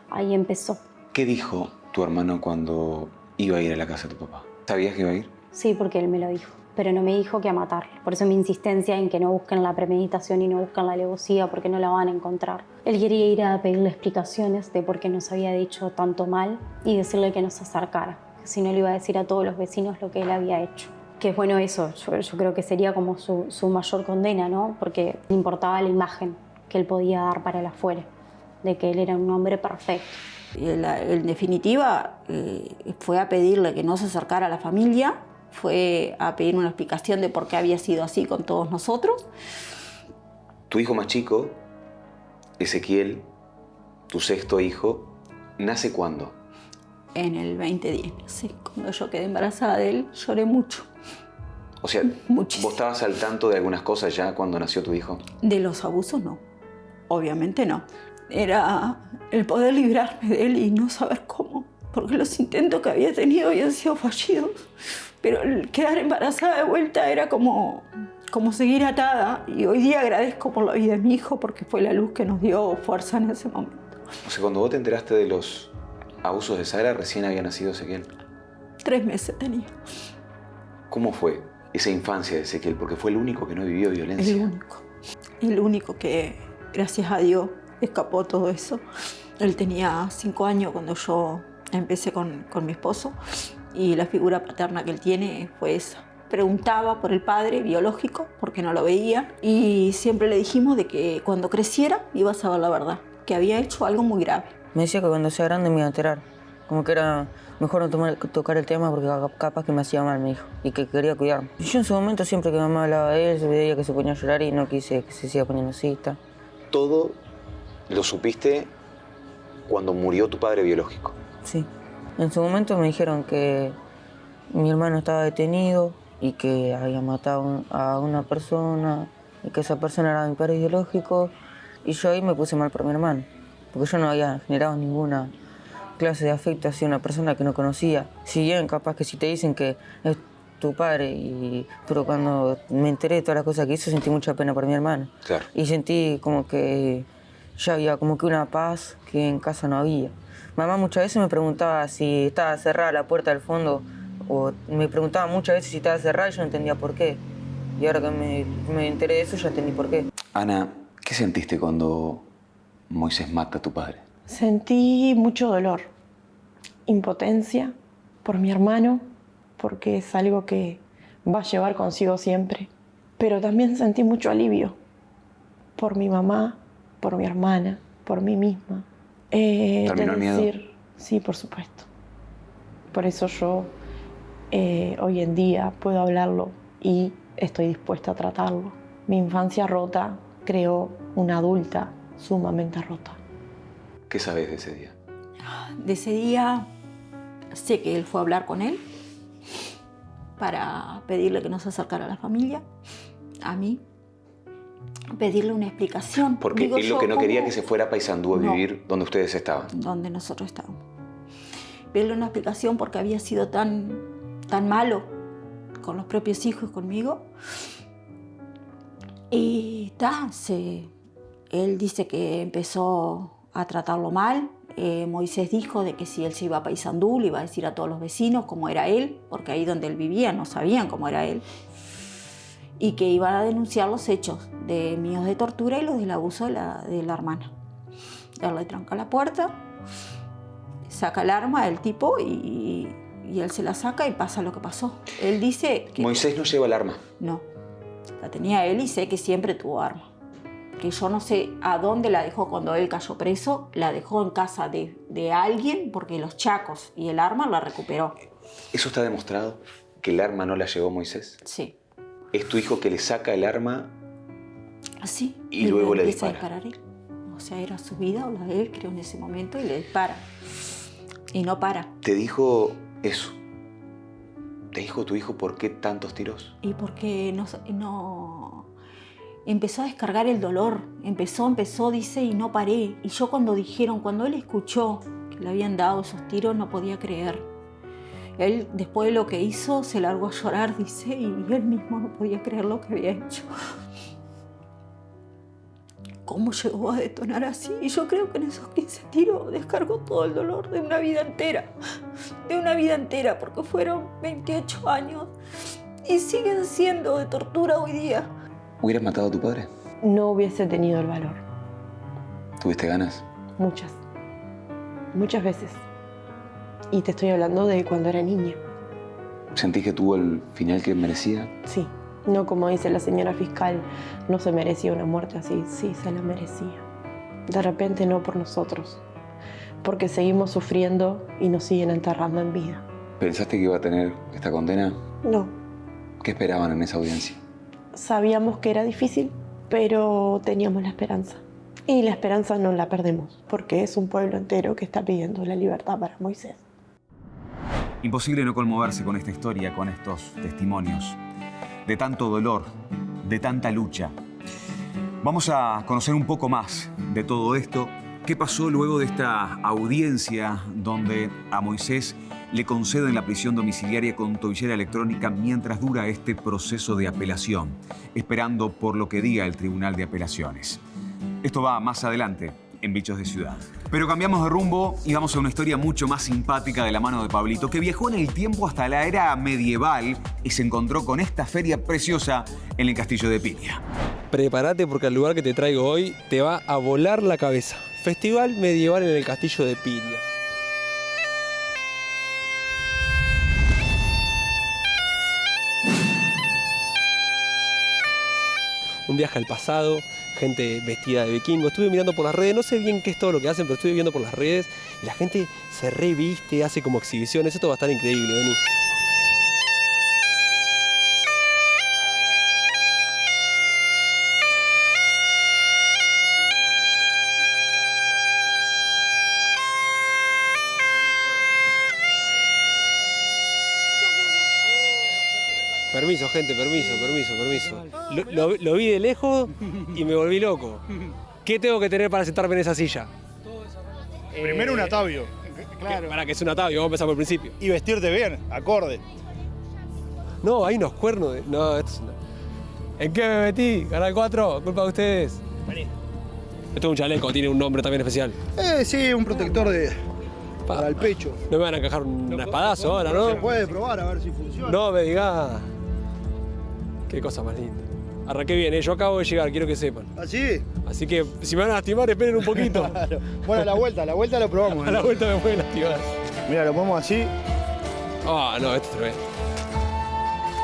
ahí empezó. ¿Qué dijo tu hermano cuando iba a ir a la casa de tu papá? ¿Sabías que iba a ir? Sí, porque él me lo dijo, pero no me dijo que a matarlo. Por eso mi insistencia en que no busquen la premeditación y no busquen la alevosía, porque no la van a encontrar. Él quería ir a pedirle explicaciones de por qué nos había dicho tanto mal y decirle que nos acercara, que si no le iba a decir a todos los vecinos lo que él había hecho. Que es bueno eso, yo creo que sería como su mayor condena, ¿no? Porque le importaba la imagen que él podía dar para el afuera, de que él era un hombre perfecto. En definitiva, fue a pedirle que no se acercara a la familia, fue a pedir una explicación de por qué había sido así con todos nosotros. Tu hijo más chico, Ezequiel, tu sexto hijo, ¿nace cuándo? En el 2010, sí. Cuando yo quedé embarazada de él, lloré mucho. O sea, muchísimo. ¿Vos estabas al tanto de algunas cosas ya cuando nació tu hijo? De los abusos, no. Obviamente no. Era el poder librarme de él y no saber cómo, porque los intentos que había tenido habían sido fallidos. Pero el quedar embarazada de vuelta era como seguir atada. Y hoy día agradezco por la vida de mi hijo porque fue la luz que nos dio fuerza en ese momento. O sea, cuando vos te enteraste de los abusos de Sara, recién había nacido Ezequiel. 3 meses tenía. ¿Cómo fue esa infancia de Ezequiel? Porque fue el único que no vivió violencia. El único. El único que, gracias a Dios, escapó todo eso. Él tenía 5 años cuando yo empecé con mi esposo y la figura paterna que él tiene fue esa. Preguntaba por el padre biológico porque no lo veía y siempre le dijimos de que cuando creciera iba a saber la verdad, que había hecho algo muy grave. Me decía que cuando sea grande me iba a enterar, como que era mejor no tocar el tema porque capaz que me hacía mal, me dijo, y que quería cuidarme. Yo en su momento siempre que mamá hablaba de él, se veía que se ponía a llorar y no quise que se siga poniendo así. Todo lo supiste cuando murió tu padre biológico. Sí. En su momento me dijeron que mi hermano estaba detenido y que había matado a una persona y que esa persona era mi padre biológico. Y yo ahí me puse mal por mi hermano, porque yo no había generado ninguna clase de afecto hacia una persona que no conocía. Si bien capaz que si te dicen que es tu padre, pero cuando me enteré de todas las cosas que hizo sentí mucha pena por mi hermano. Claro. Y sentí como que ya había como que una paz que en casa no había. Mamá muchas veces me preguntaba si estaba cerrada la puerta del fondo, o me preguntaba muchas veces si estaba cerrada y yo no entendía por qué. Y ahora que me enteré de eso ya entendí por qué. Ana, ¿qué sentiste cuando Moisés mata a tu padre? Sentí mucho dolor, impotencia por mi hermano, porque es algo que va a llevar consigo siempre. Pero también sentí mucho alivio por mi mamá, por mi hermana, por mí misma. ¿Terminó el miedo? Sí, por supuesto. Por eso yo hoy en día puedo hablarlo y estoy dispuesta a tratarlo. Mi infancia rota creó una adulta sumamente rota. ¿Qué sabes de ese día? De ese día sé que él fue a hablar con él para pedirle que no se acercara a la familia, a mí, pedirle una explicación. Porque él lo que no quería que se fuera a Paysandú a vivir donde ustedes estaban. Donde nosotros estábamos. Pedirle una explicación porque había sido tan malo con los propios hijos y conmigo. Y él dice que empezó a tratarlo mal. Moisés dijo de que si él se iba a Paysandú le iba a decir a todos los vecinos cómo era él, porque ahí donde él vivía no sabían cómo era él, y que iban a denunciar los hechos míos de tortura y los del abuso de la hermana. Él le tranca la puerta, saca el arma del tipo y él se la saca y pasa lo que pasó. Él dice que... ¿Moisés no lleva el arma? No, la tenía él y sé que siempre tuvo arma. Que yo no sé a dónde la dejó cuando él cayó preso, la dejó en casa de alguien porque los chacos y el arma la recuperó. ¿Eso está demostrado? ¿Que el arma no la llevó Moisés? Sí. ¿Es tu hijo que le saca el arma así y luego le empieza dispara? a disparar él. O sea, era su vida o la de él, creo, en ese momento, y le dispara. Y no para. ¿Te dijo eso? ¿Te dijo tu hijo por qué tantos tiros? Y porque no empezó a descargar el dolor. Empezó, dice, y no paré. Y yo cuando él escuchó que le habían dado esos tiros, no podía creer. Él, después de lo que hizo, se largó a llorar, dice, y él mismo no podía creer lo que había hecho. ¿Cómo llegó a detonar así? Y yo creo que en esos 15 tiros descargó todo el dolor de una vida entera. De una vida entera, porque fueron 28 años y siguen siendo de tortura hoy día. ¿Hubieras matado a tu padre? No hubiese tenido el valor. ¿Tuviste ganas? Muchas veces. Y te estoy hablando de cuando era niña. ¿Sentís que tuvo el final que merecía? Sí. No como dice la señora fiscal, no se merecía una muerte así. Sí, se la merecía. De repente no por nosotros. Porque seguimos sufriendo y nos siguen enterrando en vida. ¿Pensaste que iba a tener esta condena? No. ¿Qué esperaban en esa audiencia? Sabíamos que era difícil, pero teníamos la esperanza. Y la esperanza no la perdemos, porque es un pueblo entero que está pidiendo la libertad para Moisés. Imposible no conmoverse con esta historia, con estos testimonios de tanto dolor, de tanta lucha. Vamos a conocer un poco más de todo esto. ¿Qué pasó luego de esta audiencia donde a Moisés le conceden la prisión domiciliaria con tobillera electrónica mientras dura este proceso de apelación, esperando por lo que diga el Tribunal de Apelaciones? Esto va más adelante en Bichos de Ciudad. Pero cambiamos de rumbo y vamos a una historia mucho más simpática de la mano de Pablito, que viajó en el tiempo hasta la era medieval y se encontró con esta feria preciosa en el Castillo de Piria. Prepárate porque el lugar que te traigo hoy te va a volar la cabeza. Festival medieval en el Castillo de Piria. Un viaje al pasado, gente vestida de vikingo. Estuve mirando por las redes, no sé bien qué es todo lo que hacen, pero estuve viendo por las redes y la gente se reviste, hace como exhibiciones. Esto va a estar increíble, vení. Permiso, gente, permiso. Lo vi de lejos y me volví loco. ¿Qué tengo que tener para sentarme en esa silla? Primero un atavio. Claro. Para que es un atavio, vamos a empezar por el principio. Y vestirte bien, acorde. No, hay unos cuernos de... No, esto es una... ¿En qué me metí? Canal 4, culpa de ustedes. Vení. Esto es un chaleco, tiene un nombre también especial. Sí, un protector para el pecho. No me van a encajar un espadazo ahora, ¿no? Se puede probar a ver si funciona. No me digas. Qué cosa más linda. Arranqué bien, yo acabo de llegar, quiero que sepan. ¿Ah, sí? Así que si me van a lastimar, esperen un poquito. Claro. Bueno, a la vuelta lo probamos. A la vuelta me pueden lastimar. Mira, lo ponemos así. Ah, no, esto es tremendo.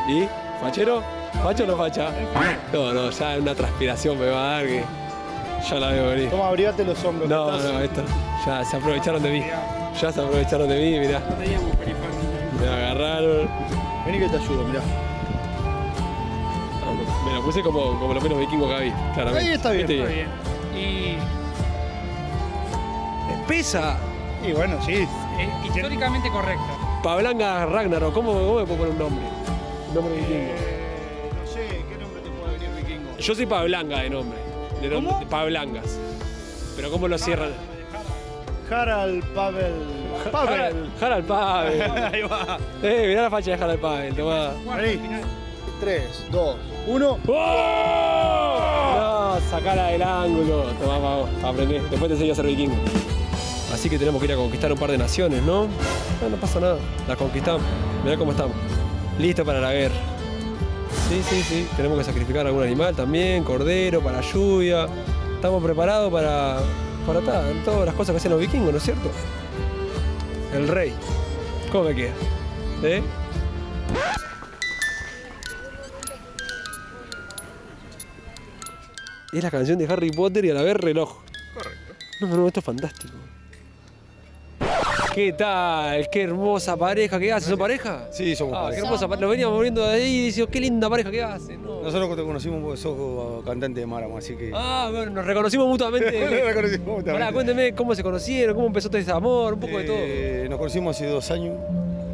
¿Y? ¿Fachero? ¿Facho o no facha? No, ya una transpiración me va a dar que ya la veo venir. Toma, abrigate los hombros. No, esto, ya se aprovecharon de mí. Ya se aprovecharon de mí, mirá. Me agarraron. Vení que te ayudo, mirá. Me lo puse como los menos vikingos que había, claramente. Ahí está bien. Está bien. Y... ¿Pesa? Y bueno, sí. Históricamente correcto. Pavlanga Ragnarok, ¿cómo me puedo poner un nombre? Un nombre vikingo. No sé, ¿qué nombre te puede venir vikingo? Yo soy Pavlanga de nombre. ¿Cómo? De Pavlangas. Pero ¿cómo lo cierran? Harald Pavel. Harald Pavel. Ahí va. Mirá la facha de Harald Pavel, tomá. Ahí. 3, 2, 1. No, sacala del ángulo. Tomá, vamos, aprendé. Después te enseño a ser vikingo. Así que tenemos que ir a conquistar un par de naciones, ¿no? No pasa nada. Las conquistamos. Mirá cómo estamos. Listo para la guerra. Sí. Tenemos que sacrificar algún animal también, cordero, para lluvia. Estamos preparados para todas las cosas que hacen los vikingos, ¿no es cierto? El rey. ¿Cómo me queda? Es la canción de Harry Potter y a la vez reloj. Correcto. No, esto es fantástico. ¿Qué tal? Qué hermosa pareja que hace. ¿Son pareja? Sí, somos pareja. Qué hermosa pareja. Nos veníamos viendo de ahí y decimos, qué linda pareja que hace. No. Nosotros te conocimos porque sos cantante de Máramo, así que... Bueno, nos reconocimos mutuamente. Pará, cuénteme cómo se conocieron, cómo empezó todo ese amor, un poco de todo. Nos conocimos hace 2 años,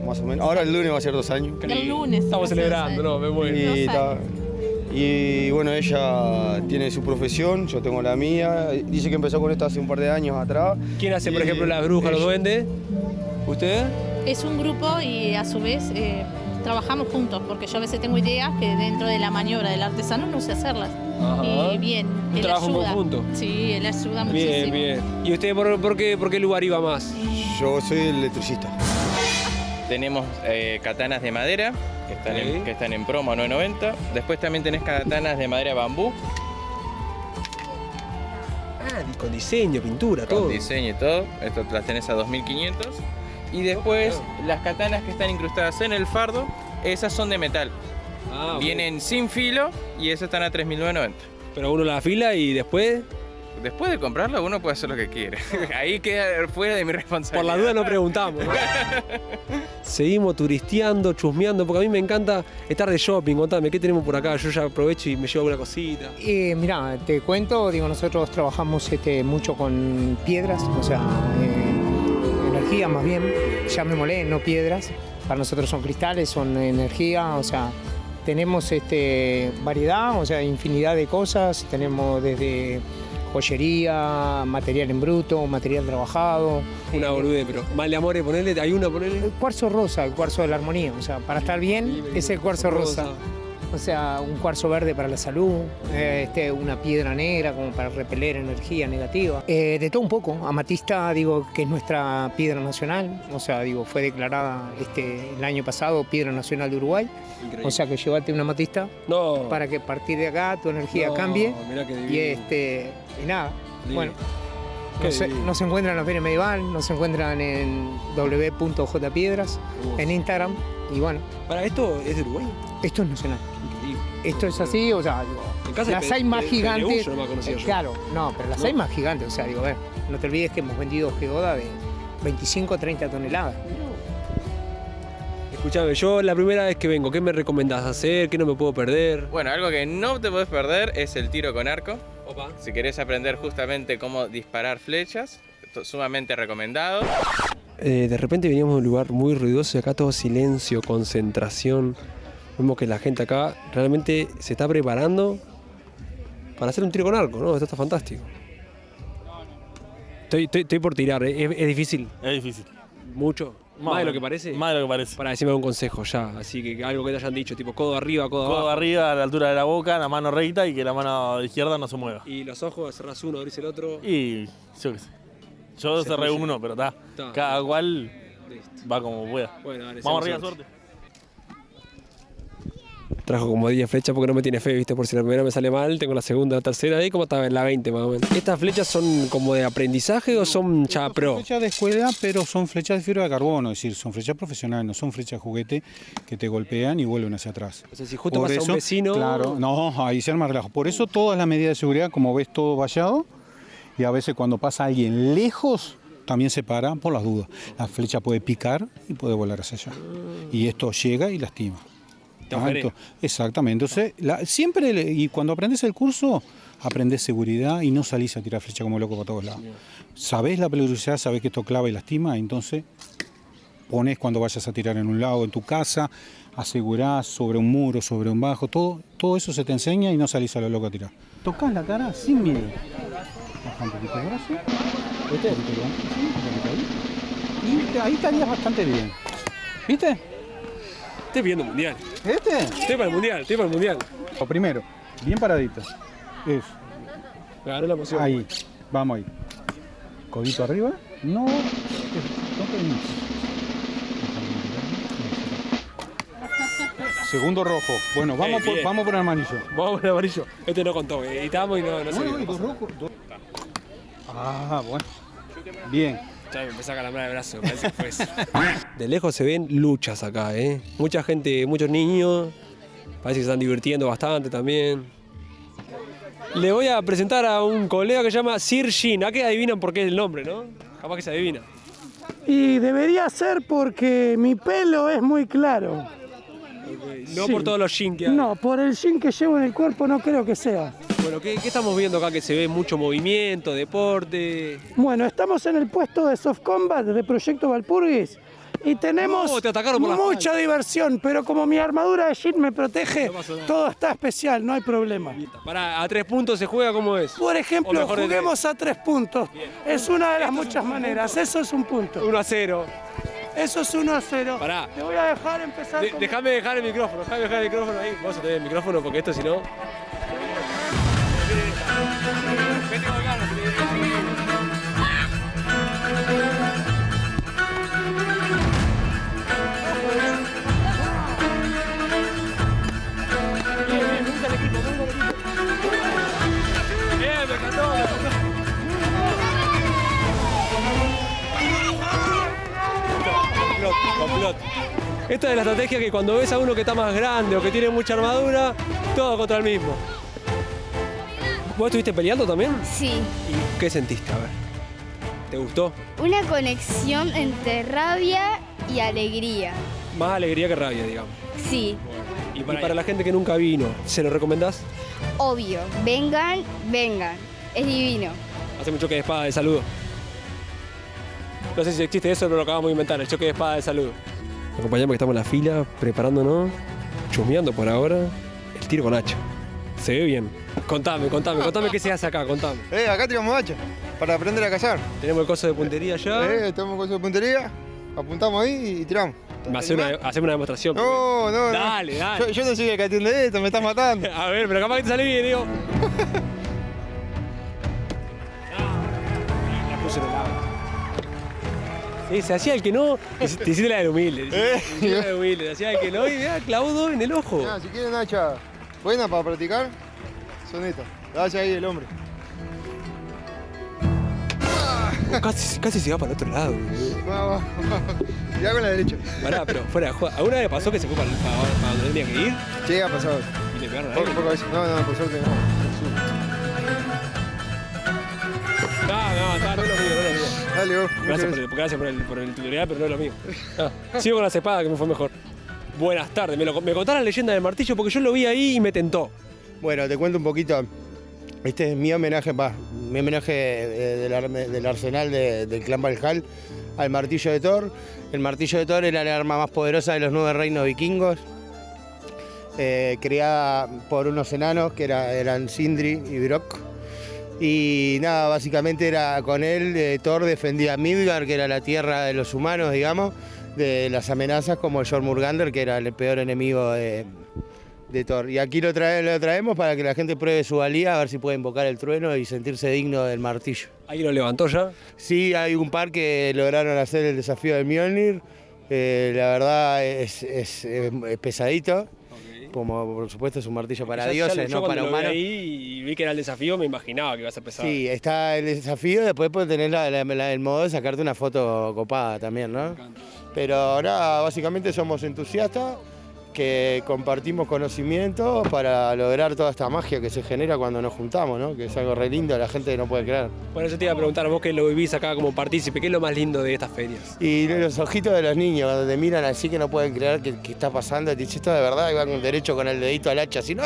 más o menos. Ahora el lunes va a ser 2 años. El lunes. Estamos celebrando, ¿no? Me muero. Y bueno, ella tiene su profesión, yo tengo la mía. Dice que empezó con esto hace un par de años atrás. ¿Quién hace, por ejemplo, las brujas, los duendes? ¿Usted? Es un grupo y a su vez trabajamos juntos, porque yo a veces tengo ideas que dentro de la maniobra del artesano no sé hacerlas. Ajá. Y bien, ¿Un él trabajo ayuda. conjunto? Sí, él ayuda muchísimo. Bien. ¿Y usted por qué lugar iba más? Yo soy electricista. Tenemos katanas de madera, que están en promo a $9.90. Después también tenés katanas de madera bambú. Con diseño, pintura, todo. Con diseño y todo. Esto las tenés a 2.500. Y después las katanas que están incrustadas en el fardo, esas son de metal. Vienen sin filo y esas están a 3.990. Pero uno la afila y después... Después de comprarlo uno puede hacer lo que quiere. Ahí queda fuera de mi responsabilidad. Por la duda no preguntamos, ¿no? Seguimos turisteando, chusmeando, porque a mí me encanta estar de shopping. Contame, ¿qué tenemos por acá? Yo ya aprovecho y me llevo alguna cosita. Mirá, te cuento, nosotros trabajamos mucho con piedras, o sea, energía más bien, llamémosle, no piedras. Para nosotros son cristales, son energía, o sea, tenemos variedad, o sea, infinidad de cosas. Tenemos desde joyería, material en bruto, material trabajado. Una boludez, pero mal de amores, ponele, hay una, ponele. El cuarzo rosa, el cuarzo de la armonía, o sea, para estar bien es el cuarzo rosa. O sea, un cuarzo verde para la salud, una piedra negra como para repeler energía negativa. De todo un poco. Amatista, que es nuestra piedra nacional, o sea, fue declarada el año pasado piedra nacional de Uruguay. Increíble. O sea que llévate una amatista para que a partir de acá tu energía cambie. Mirá qué divino. Y nada, divino. bueno. Nos encuentran en la Feria Medieval, nos encuentran en www.jpiedras, en Instagram, y bueno. ¿Para esto es de Uruguay? Esto es nacional. Increíble. Esto es así, o sea, las hay más gigantes. Claro, no, pero las hay más gigantes, o sea, no te olvides que hemos vendido geoda de 25 a 30 toneladas. Escuchame, yo la primera vez que vengo, ¿qué me recomendás hacer? ¿Qué no me puedo perder? Bueno, algo que no te podés perder es el tiro con arco. Opa. Si querés aprender justamente cómo disparar flechas, sumamente recomendado. De repente veníamos de un lugar muy ruidoso y acá todo silencio, concentración. Vemos que la gente acá realmente se está preparando para hacer un tiro con arco, ¿no? Esto está fantástico. Estoy por tirar, ¿es difícil? Es difícil. ¿Mucho? ¿Más de lo que parece? Más de lo que parece. Para decirme un consejo ya, así que algo que te hayan dicho, tipo codo arriba, codo abajo. Codo arriba a la altura de la boca, la mano recta y que la mano izquierda no se mueva. ¿Y los ojos? ¿Cerrás uno, abrís el otro? Y yo qué sé. Yo cerré uno, pero está. Cada cual va como pueda. Bueno, dale, vamos arriba, suerte. Trajo como 10 flechas porque no me tiene fe, ¿viste? Por si la primera me sale mal, tengo la segunda, la tercera, ahí como estaba en la 20 más o menos. ¿Estas flechas son como de aprendizaje o son ya pro? Son flechas de escuela, pero son flechas de fibra de carbono, es decir, son flechas profesionales, no son flechas de juguete que te golpean y vuelven hacia atrás. O sea, si justo Por vas a eso, un vecino... Claro, no, ahí se arma relajo. Por eso todas las medidas de seguridad, como ves, todo vallado, y a veces cuando pasa alguien lejos, también se para por las dudas. La flecha puede picar y puede volar hacia allá. Y esto llega y lastima. Exactamente. Entonces, siempre, y cuando aprendes el curso, aprendes seguridad y no salís a tirar flecha como loco para todos lados. Sabés la peligrosidad, sabés que esto clava y lastima, entonces pones cuando vayas a tirar en un lado, en tu casa, asegurás sobre un muro, sobre un bajo, todo eso se te enseña y no salís a lo loco a tirar. Tocás la cara sin miedo. Bajá un poquito el brazo. ¿Viste? Y ahí estarías bastante bien. ¿Viste? Estoy viendo mundial. ¿Este? Estoy para el mundial. Lo primero, bien paradito. Eso. Me agarró la emoción. Ahí, vamos ahí. Codito arriba. No permiso. Segundo rojo. Bueno, vamos por el amarillo. Vamos por el amarillo. Este no contó, editamos y no se vio. Dos rojos. Ah, bueno. Bien. Ya me empecé a calambrar el brazo, parece que fue eso. De lejos se ven luchas acá, ¿eh? Mucha gente, muchos niños. Parece que se están divirtiendo bastante también. Le voy a presentar a un colega que se llama Sir Jin. ¿A qué adivinan por qué es el nombre, no? Capaz que se adivina. Y debería ser porque mi pelo es muy claro. Okay. No sí. Por todos los Jin que hay. No, por el Jin que llevo en el cuerpo no creo que sea. Bueno, ¿qué estamos viendo acá? Que se ve mucho movimiento, deporte. Bueno, estamos en el puesto de Soft Combat de Proyecto Valpurgis y tenemos mucha diversión, pero como mi armadura de Jin me protege, todo está especial, no hay problema. Para, ¿a 3 puntos se juega cómo es? Por ejemplo, juguemos a 3 puntos. Bien. Es una de las muchas maneras, eso es un punto. 1-0. Eso es 1-0. Pará. Te voy a dejar empezar. Déjame dejar el micrófono, ahí. Vos tenés el micrófono porque esto si no... Bien, me encantó. Complot. Esta es la estrategia que cuando ves a uno que está más grande o que tiene mucha armadura, todo contra el mismo. ¿Vos estuviste peleando también? Sí. ¿Y qué sentiste? A ver. ¿Te gustó? Una conexión entre rabia y alegría. Más alegría que rabia, digamos. Sí. Y para la gente que nunca vino, ¿se lo recomendás? Obvio. Vengan. Es divino. Hace mucho que de espada de saludo. No sé si existe eso, pero lo acabamos de inventar, el choque de espada de saludo. Acompañamos que estamos en la fila, preparándonos, chusmeando por ahora, el tiro con hacha. Se ve bien. Contame qué se hace acá, contame. Acá tiramos hacha, para aprender a cazar. Tenemos el coso de puntería ya. Tenemos el coso de puntería, apuntamos ahí y tiramos. Hacemos una demostración. No. Dale. Yo no soy el que atiende esto, me estás matando. A ver, pero capaz que te sale bien, digo. La puse en el agua. Sí, se hacía el que no. Te hiciste la del humilde. Te hacía el que no y mira, clavó 2 en el ojo. Nah, si quieren hacha buena para practicar, son estas. La hacha ahí del hombre. Casi se va para el otro lado. Vamos. Ya con la derecha. Pará, pero fuera de juego. ¿Alguna vez pasó que se fue para donde tenía que ir? Sí, ha pasado. ¿Y le pegaron ahí? No, por suerte no. No es lo mío. Dale, vos. Gracias por el tutorial, pero no es lo mío. Sigo con las espadas, que me fue mejor. Buenas tardes. Me contaron la leyenda del martillo porque yo lo vi ahí y me tentó. Bueno, te cuento un poquito. Este es mi homenaje del arsenal del clan Valhall al martillo de Thor. El martillo de Thor era el arma más poderosa de los 9 reinos vikingos, creada por unos enanos que eran Sindri y Brok. Y nada, básicamente era con él, Thor defendía Midgard, que era la tierra de los humanos, digamos, de las amenazas como el Jormungandr, que era el peor enemigo de Thor. Y aquí lo traemos para que la gente pruebe su valía, a ver si puede invocar el trueno y sentirse digno del martillo. ¿Alguien lo levantó ya? Sí, hay un par que lograron hacer el desafío del Mjolnir. La verdad es pesadito. Okay. como por supuesto es un martillo para Ya dioses, yo no para cuando lo vi humanos. ahí y vi que era el desafío, me imaginaba que iba a ser pesado. Sí, está el desafío, después puedes tener el modo de sacarte una foto copada también, ¿no? Pero nada, básicamente somos entusiastas que compartimos conocimiento para lograr toda esta magia que se genera cuando nos juntamos, ¿no? Que es algo re lindo, la gente no puede creer. Bueno, yo te iba a preguntar, vos que lo vivís acá como partícipe, ¿qué es lo más lindo de estas ferias? Y los ojitos de los niños, cuando te miran así que no pueden creer que está pasando, te dicen esto de verdad, y van con derecho con el dedito al hacha, así, no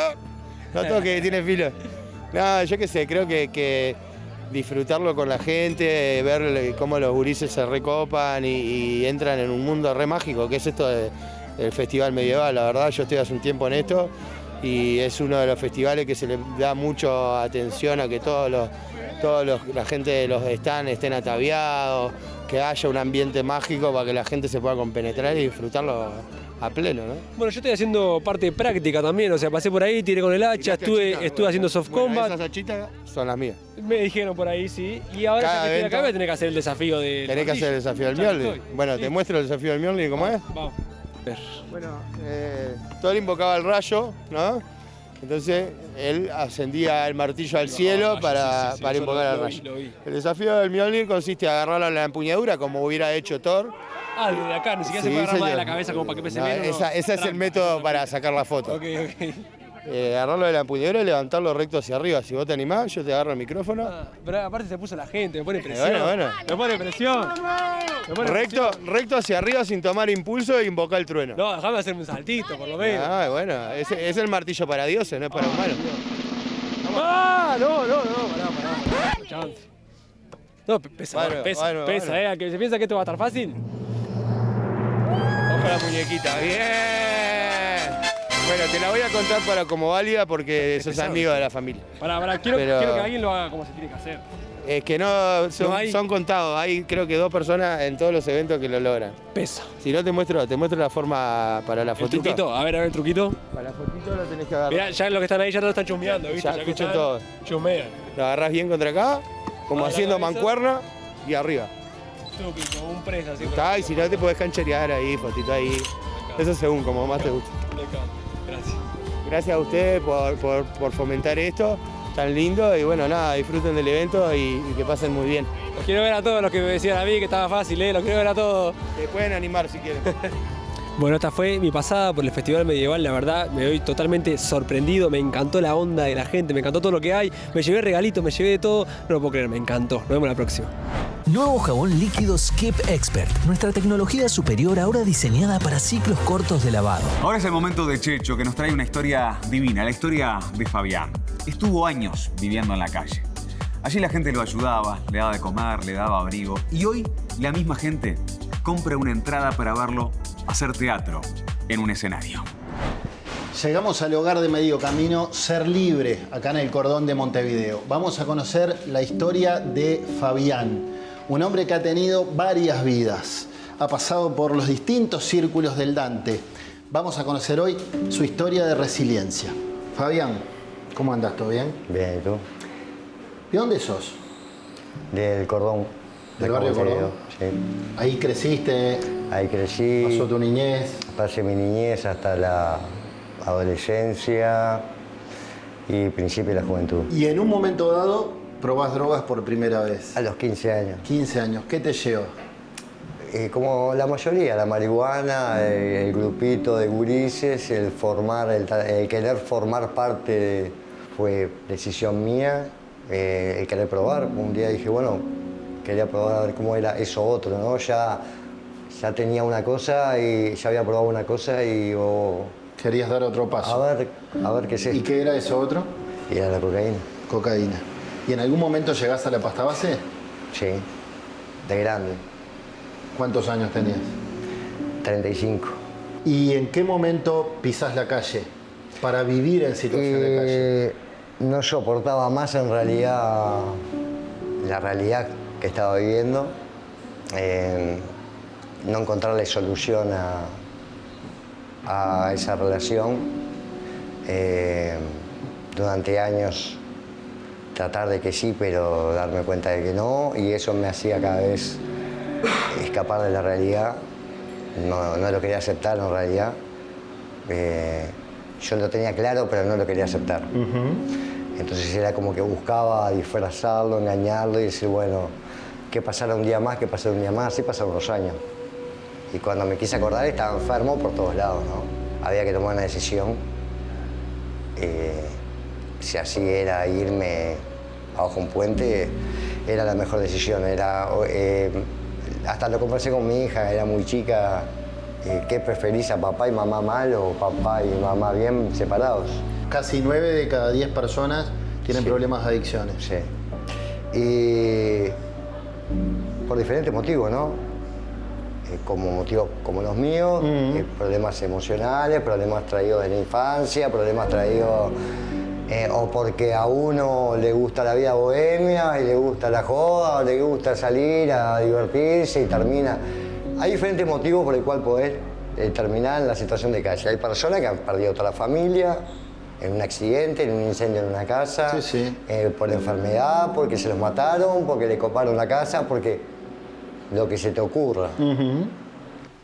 toque, que tiene filo. No, yo qué sé, creo que disfrutarlo con la gente, ver cómo los gurises se recopan y entran en un mundo re mágico, que es esto del Festival Medieval. La verdad, yo estoy hace un tiempo en esto y es uno de los festivales que se le da mucho atención a que la gente de los stands estén ataviados, que haya un ambiente mágico para que la gente se pueda compenetrar y disfrutarlo a pleno, ¿no? Bueno, yo estoy haciendo parte práctica también, o sea, pasé por ahí, tiré con el hacha, estuve haciendo soft combat. Esas hachitas son las mías. Me dijeron por ahí, sí. Y ahora ya que estoy acá voy a tener que hacer el desafío del Tenés que hacer el desafío del Mjolnir. Bueno, sí. Te muestro el desafío del Mjolnir, ¿cómo es? Vamos. Bueno, Thor invocaba el rayo, ¿no? Entonces él ascendía el martillo al cielo para invocar el rayo. El desafío del Mjolnir consiste en agarrarlo en la empuñadura como hubiera hecho Thor. Ah, desde acá, ni siquiera se puede agarrar más de la cabeza como para que pese menos. Ese es el método para sacar la foto. Ok. Agarrarlo de la empuñadura y levantarlo recto hacia arriba. Si vos te animás, yo te agarro el micrófono. Pero aparte se puso la gente, me pone presión. Bueno. Me pone presión. Recto hacia arriba sin tomar impulso e invocar el trueno. No, déjame hacerme un saltito, por lo menos. Ah, bueno, es el martillo para dioses, no es para humanos. ¡Ah! No, pará. No, pesa, que se piensa que esto va a estar fácil. Ojo la muñequita, bien. Bueno, te la voy a contar para como válida porque sos amigo de la familia. Quiero que alguien lo haga como se tiene que hacer. Es que no, son contados. Hay creo que 2 personas en todos los eventos que lo logran. Pesa. Si no te muestro la forma para la fotito. ¿El truquito? A ver, el truquito. Para la fotito lo tenés que agarrar. Mirá, ya los que están ahí ya lo están chusmeando, ¿viste? Ya escuchan todo. Chusmean. Lo agarrás bien contra acá, como haciendo mancuerna y arriba. Como un presa, así. Está, y si no te podés cancherear ahí, fotito ahí. Eso según, como más te guste. Gracias. Gracias a ustedes por fomentar esto tan lindo y bueno, nada, disfruten del evento y que pasen muy bien. Los quiero ver a todos los que me decían a mí que estaba fácil, los quiero ver a todos. Te pueden animar si quieren. Bueno, esta fue mi pasada por el Festival Medieval, la verdad me voy totalmente sorprendido, me encantó la onda de la gente, me encantó todo lo que hay, me llevé regalitos, me llevé de todo, no lo puedo creer, me encantó. Nos vemos la próxima. Nuevo jabón líquido Skip Expert, nuestra tecnología superior ahora diseñada para ciclos cortos de lavado. Ahora es el momento de Checho, que nos trae una historia divina, la historia de Fabián. Estuvo años viviendo en la calle. Allí la gente lo ayudaba, le daba de comer, le daba abrigo. Y hoy la misma gente compra una entrada para verlo hacer teatro en un escenario. Llegamos al hogar de Medio Camino, Ser Libre, acá en el cordón de Montevideo. Vamos a conocer la historia de Fabián, un hombre que ha tenido varias vidas. Ha pasado por los distintos círculos del Dante. Vamos a conocer hoy su historia de resiliencia. Fabián, ¿cómo andas? ¿Todo bien? Bien, ¿y tú? ¿De dónde sos? Del Cordón. ¿Del barrio Cordón? Sí. ¿Ahí creciste? Ahí crecí. ¿Pasó tu niñez? Pasé mi niñez hasta la adolescencia y principio de la juventud. ¿Y en un momento dado probás drogas por primera vez? A los 15 años. 15 años. ¿Qué te llevó? Como la mayoría, la marihuana, el grupito de gurises, el querer formar parte fue decisión mía, el querer probar. Un día dije, bueno, quería probar a ver cómo era eso otro, ¿no? Ya tenía una cosa y ya había probado una cosa y... Querías dar otro paso. A ver qué es esto. ¿Y qué era eso otro? Y era la cocaína. Cocaína. ¿Y en algún momento llegaste a la pasta base? Sí, de grande. ¿Cuántos años tenías? 35. ¿Y en qué momento pisás la calle para vivir en situación de calle? No soportaba más en realidad la realidad que estaba viviendo, no encontrarle solución a esa relación. Durante años tratar de que sí, pero darme cuenta de que no, y eso me hacía cada vez escapar de la realidad. No lo quería aceptar en realidad. yo lo tenía claro, pero no lo quería aceptar. Entonces era como que buscaba disfrazarlo, engañarlo y decir, bueno, que pasara un día más, que pasara un día más, así pasaron unos años. Y cuando me quise acordar estaba enfermo por todos lados, ¿no? Había que tomar una decisión. Si así era irme abajo un puente, era la mejor decisión. Hasta lo conversé con mi hija, era muy chica. ¿Qué preferís, a papá y mamá mal o papá y mamá bien separados? Casi 9 de cada 10 personas tienen problemas de adicciones. Sí. Y por diferentes motivos, ¿no? Como motivos como los míos, problemas emocionales, problemas traídos de la infancia, problemas traídos o porque a uno le gusta la vida bohemia y le gusta la joda, o le gusta salir a divertirse y termina. Hay diferentes motivos por el cual poder terminar en la situación de calle. Hay personas que han perdido toda la familia en un accidente, en un incendio en una casa, por enfermedad, porque se los mataron, porque le coparon la casa, porque lo que se te ocurra.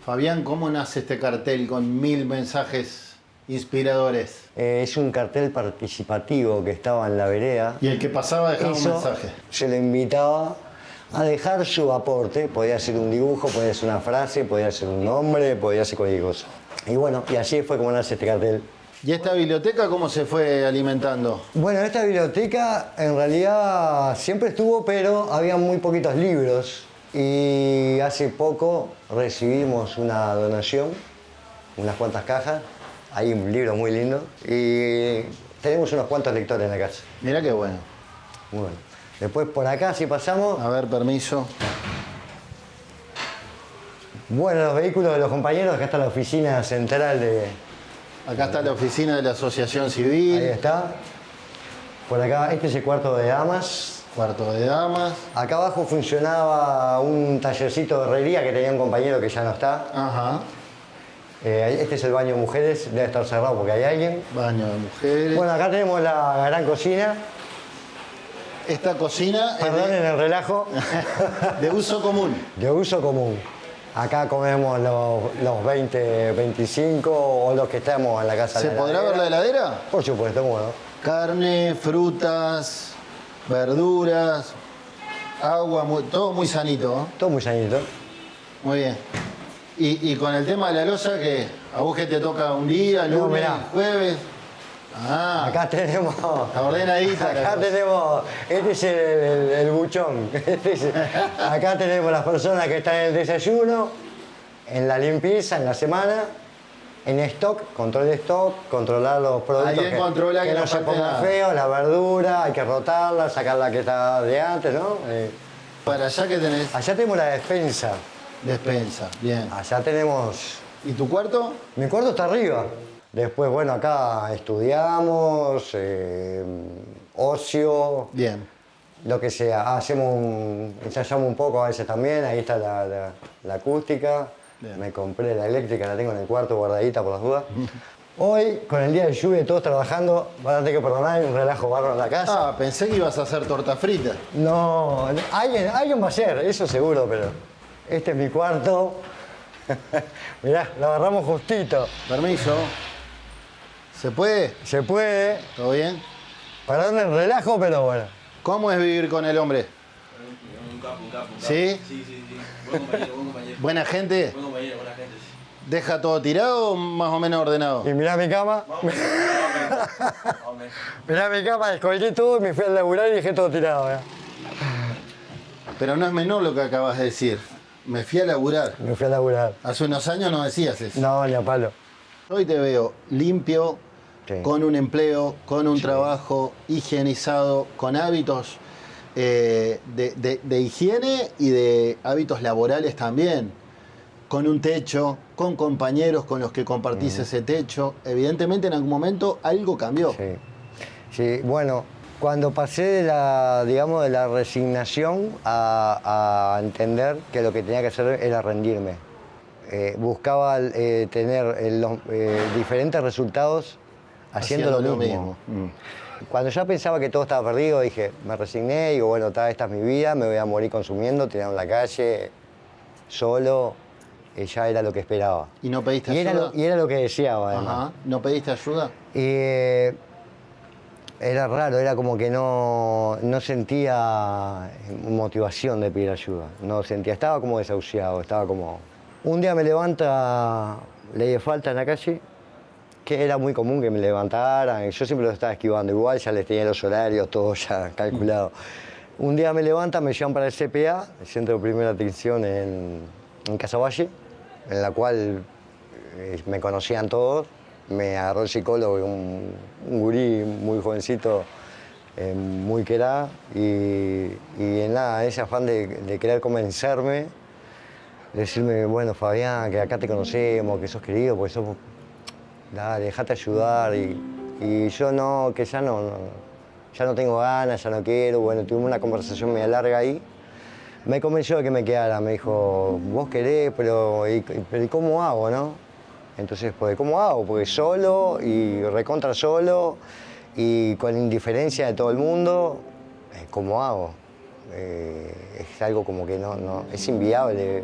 Fabián, ¿cómo nace este cartel con 1000 mensajes inspiradores? Es un cartel participativo que estaba en la vereda. Y el que pasaba dejaba un mensaje. Se le invitaba a dejar su aporte. Podía ser un dibujo, podía ser una frase, podía ser un nombre, podía ser cualquier cosa. Y bueno, y así fue como nace este cartel. ¿Y esta biblioteca cómo se fue alimentando? Bueno, esta biblioteca en realidad siempre estuvo, pero había muy poquitos libros. Y hace poco recibimos una donación, unas cuantas cajas. Hay un libro muy lindo y tenemos unos cuantos lectores en la casa. Mirá qué bueno. Muy bueno. Después por acá, si pasamos... A ver, permiso. Bueno, los vehículos de los compañeros, acá está la oficina central de... Acá está la oficina de la Asociación Civil. Ahí está. Por acá, este es el cuarto de damas. Cuarto de damas. Acá abajo funcionaba un tallercito de herrería que tenía un compañero que ya no está. Ajá. Este es el baño de mujeres, debe estar cerrado porque hay alguien. Baño de mujeres. Bueno, acá tenemos la gran cocina. Esta cocina Perdonen el relajo. De uso común. De uso común. Acá comemos los 20, 25 o los que estamos en la casa. ¿Se podrá ver la heladera? Por supuesto, bueno. Carne, frutas, verduras, agua, todo muy sanito, ¿no? Todo muy sanito. Muy bien. Y con el tema de la loza, que a vos que te toca un día, lunes, jueves. Ah, acá tenemos. Está ordenadita. Acá tenemos. Este es el buchón. Acá tenemos las personas que están en el desayuno, en la limpieza, en la semana, en stock, control de stock, controlar los productos que no se pongan feos, la verdura, hay que rotarla, sacar la que está de antes, ¿no? ¿Para allá qué tenés? Allá tenemos la despensa. Despensa, bien. Allá tenemos... ¿Y tu cuarto? Mi cuarto está arriba. Después, bueno, acá estudiamos, ocio. Bien. Lo que sea. Ensayamos un poco a veces también. Ahí está la acústica. Bien. Me compré la eléctrica, la tengo en el cuarto guardadita por las dudas. Hoy, con el día de lluvia y todos trabajando, van a tener que perdonar, hay un relajo barro en la casa. Ah, pensé que ibas a hacer torta frita. No, alguien va a hacer, eso seguro, pero este es mi cuarto. Mirá, lo agarramos justito. Permiso. ¿Se puede? Se puede. ¿Todo bien? Perdón el relajo, pero bueno. ¿Cómo es vivir con el hombre? Un capo. ¿Sí? Sí. Buen compañero. ¿Buena gente? Buen compañero, buena gente. ¿Deja todo tirado o más o menos ordenado? Y mirá mi cama. Mirá mi cama, descolgué todo y me fui a laburar y dejé todo tirado. Pero no es menor lo que acabas de decir. Me fui a laburar. Me fui a laburar. Hace unos años no decías eso. No, ni a palo. Hoy te veo limpio, con un empleo, con un trabajo, higienizado, con hábitos de higiene y de hábitos laborales también. Con un techo, con compañeros con los que compartís ese techo. Evidentemente en algún momento algo cambió. Sí, bueno, cuando pasé de la resignación a entender que lo que tenía que hacer era rendirme. Buscaba tener diferentes resultados haciendo lo mismo. Cuando ya pensaba que todo estaba perdido, dije, me resigné, digo, bueno, esta es mi vida, me voy a morir consumiendo, tirado en la calle, solo. ya era lo que esperaba. ¿Y no pediste ayuda? Y era lo que deseaba, además. Ajá. ¿No pediste ayuda? Era raro, era como que no sentía motivación de pedir ayuda. No sentía, estaba como desahuciado, estaba como... Un día me levanta ley de falta en la calle, que era muy común que me levantaran, yo siempre lo estaba esquivando, igual ya les tenía los horarios, todo ya calculado. Un día me levantan, me llevan para el CPA, el Centro de Primera Atención en Casaballe, en la cual me conocían todos. Me agarró el psicólogo, un gurí muy jovencito, muy querá, y nada, ese afán de querer convencerme, decirme, bueno, Fabián, que acá te conocemos, que sos querido, porque sos... Dale, dejate ayudar, y yo no, que ya no tengo ganas, ya no quiero. Bueno, tuvimos una conversación media larga ahí. Me convenció de que me quedara, me dijo, vos querés, pero ¿y cómo hago, no? Entonces, pues, ¿cómo hago? Porque solo y recontra solo y con indiferencia de todo el mundo, ¿cómo hago? Es algo como que no es inviable,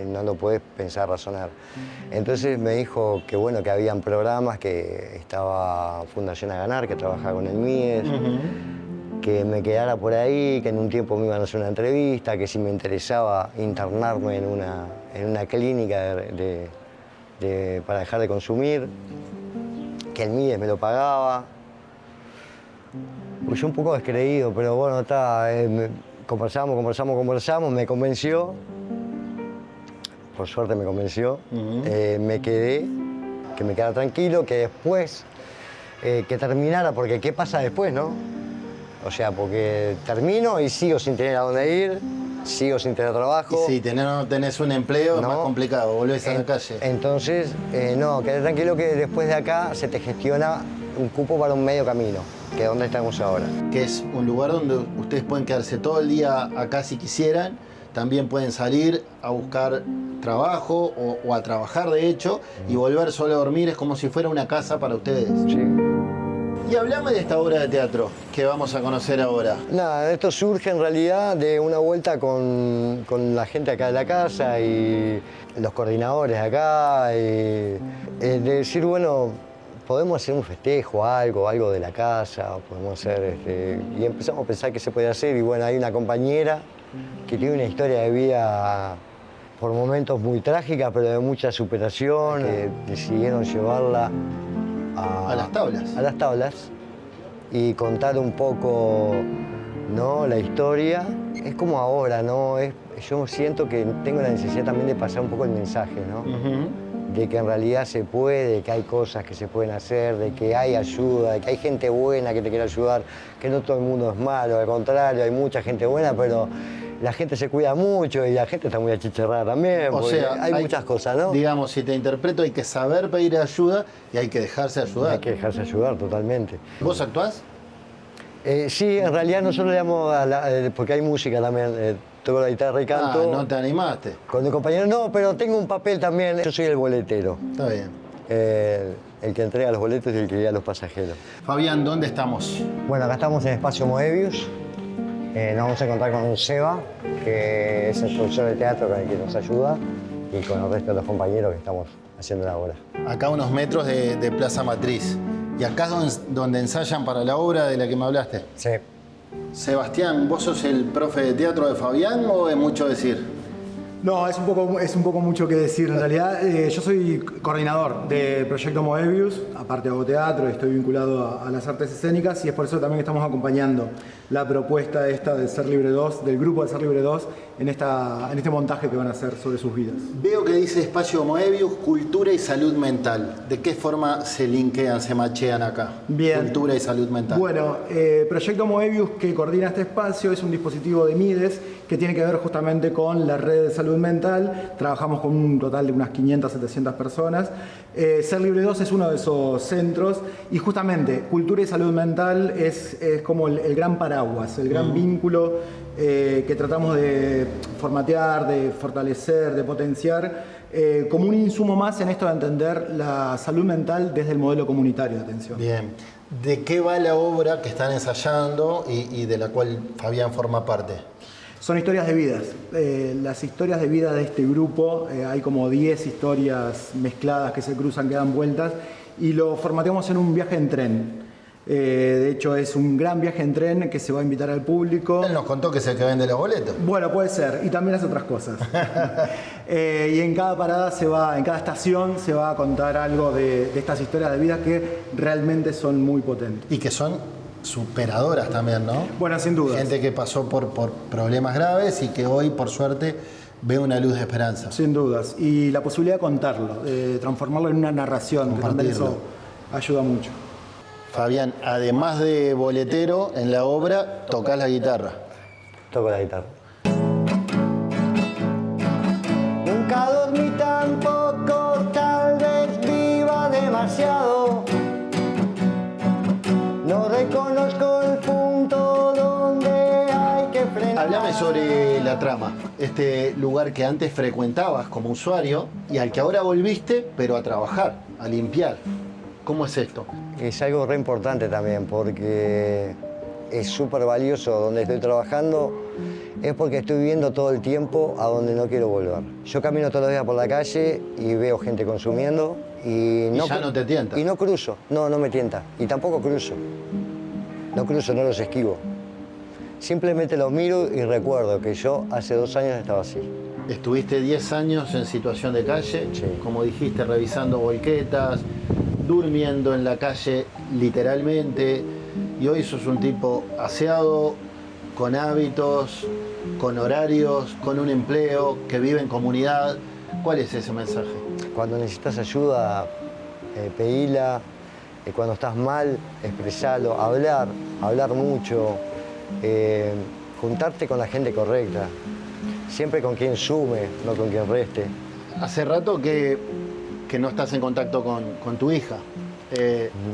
no lo podés pensar, razonar. Entonces me dijo que bueno, que habían programas, que estaba Fundación A Ganar, que trabajaba con el MIES, que me quedara por ahí, que en un tiempo me iban a hacer una entrevista, que si me interesaba internarme en una clínica para dejar de consumir, que el MIDES me lo pagaba. Pues yo un poco descreído, pero bueno, conversamos, me convenció. Por suerte me convenció. Me quedé, que me quedara tranquilo, que después, que terminara, porque ¿qué pasa después, no? O sea, porque termino y sigo sin tener a dónde ir, sigo sin tener trabajo. Y si no tenés un empleo es más complicado, volvés a la calle. Entonces, no, quedé tranquilo que después de acá se te gestiona un cupo para un medio camino, que es donde estamos ahora. Que es un lugar donde ustedes pueden quedarse todo el día acá si quisieran, también pueden salir a buscar trabajo o a trabajar de hecho y volver solo a dormir, es como si fuera una casa para ustedes. Sí. Y hablame de esta obra de teatro que vamos a conocer ahora. Nada, esto surge en realidad de una vuelta con la gente acá de la casa y los coordinadores acá, y de decir, bueno, podemos hacer un festejo, algo de la casa, podemos hacer, y empezamos a pensar qué se puede hacer, y bueno, hay una compañera que tiene una historia de vida por momentos muy trágica, pero de mucha superación, que decidieron llevarla a las tablas. A las tablas y contar un poco, ¿no?, la historia. Es como ahora, ¿no? Yo siento que tengo la necesidad también de pasar un poco el mensaje, ¿no? De que en realidad se puede, que hay cosas que se pueden hacer, de que hay ayuda, de que hay gente buena que te quiere ayudar, que no todo el mundo es malo, al contrario, hay mucha gente buena, pero la gente se cuida mucho y la gente está muy achicharrada también, o sea, hay muchas cosas, ¿no? Digamos, si te interpreto, hay que saber pedir ayuda y hay que dejarse ayudar. Hay que dejarse ayudar, totalmente. ¿Vos actuás? Sí, en realidad nosotros le damos porque hay música también, toco la guitarra y canto. ¿No te animaste? Con el compañero no, pero tengo un papel también, yo soy el boletero. Está bien. El que entrega los boletos y el que guía a los pasajeros. Fabián, ¿dónde estamos? Bueno, acá estamos en Espacio Moebius. Nos vamos a encontrar con un Seba, que es el profesor de teatro con el que nos ayuda, y con el resto de los compañeros que estamos haciendo la obra. Acá a unos metros de Plaza Matriz. ¿Y acá es donde ensayan para la obra de la que me hablaste? Sí. Sebastián, ¿vos sos el profe de teatro de Fabián o es mucho decir? No, es un poco mucho que decir. En realidad, yo soy coordinador del proyecto Moebius, aparte hago teatro y estoy vinculado a las artes escénicas, y es por eso también que estamos acompañando la propuesta esta de Ser Libre 2, del grupo de Ser Libre 2, en este montaje que van a hacer sobre sus vidas. Veo que dice Espacio Moebius, cultura y salud mental. ¿De qué forma se linkean, se machean acá? Bien. Cultura y salud mental. Bueno, Proyecto Moebius, que coordina este espacio, es un dispositivo de MIDES que tiene que ver justamente con la red de salud mental. Trabajamos con un total de unas 500, 700 personas. Ser Libre 2 es uno de esos centros, y justamente cultura y salud mental es como el gran paraguas, el gran vínculo que tratamos de formatear, de fortalecer, de potenciar, como un insumo más en esto de entender la salud mental desde el modelo comunitario de atención. Bien. ¿De qué va la obra que están ensayando y de la cual Fabián forma parte? Son historias de vidas. Las historias de vida de este grupo, hay como 10 historias mezcladas que se cruzan, que dan vueltas, y lo formateamos en un viaje en tren. De hecho, es un gran viaje en tren que se va a invitar al público. Él nos contó que es el que vende los boletos. Bueno, puede ser, y también hace otras cosas. Y en cada parada en cada estación se va a contar algo de estas historias de vida que realmente son muy potentes. Y que son superadoras también, ¿no? Bueno, sin duda. Gente que pasó por problemas graves y que hoy, por suerte, ve una luz de esperanza. Sin dudas. Y la posibilidad de contarlo, de transformarlo en una narración, que también eso ayuda mucho. Fabián, además de boletero, en la obra tocás la guitarra. Toco la guitarra. Nunca dormí tan poco, tal vez viva demasiado. No reconozco el punto donde hay que frenar. Háblame sobre la trama, este lugar que antes frecuentabas como usuario y al que ahora volviste, pero a trabajar, a limpiar. ¿Cómo es esto? Es algo re importante también porque es súper valioso donde estoy trabajando. Es porque estoy viviendo todo el tiempo a donde no quiero volver. Yo camino todos los días por la calle y veo gente consumiendo y ya no te tienta. Y no cruzo, no me tienta. Y tampoco cruzo. No cruzo, no los esquivo. Simplemente los miro y recuerdo que yo hace 2 años estaba así. Estuviste 10 años en situación de calle, como dijiste, revisando volquetas, durmiendo en la calle literalmente, y hoy sos un tipo aseado, con hábitos, con horarios, con un empleo, que vive en comunidad. ¿Cuál es ese mensaje? Cuando necesitas ayuda, pedila. Cuando estás mal, expresalo. Hablar mucho. Juntarte con la gente correcta. Siempre con quien sume, no con quien reste. Hace rato que no estás en contacto con tu hija.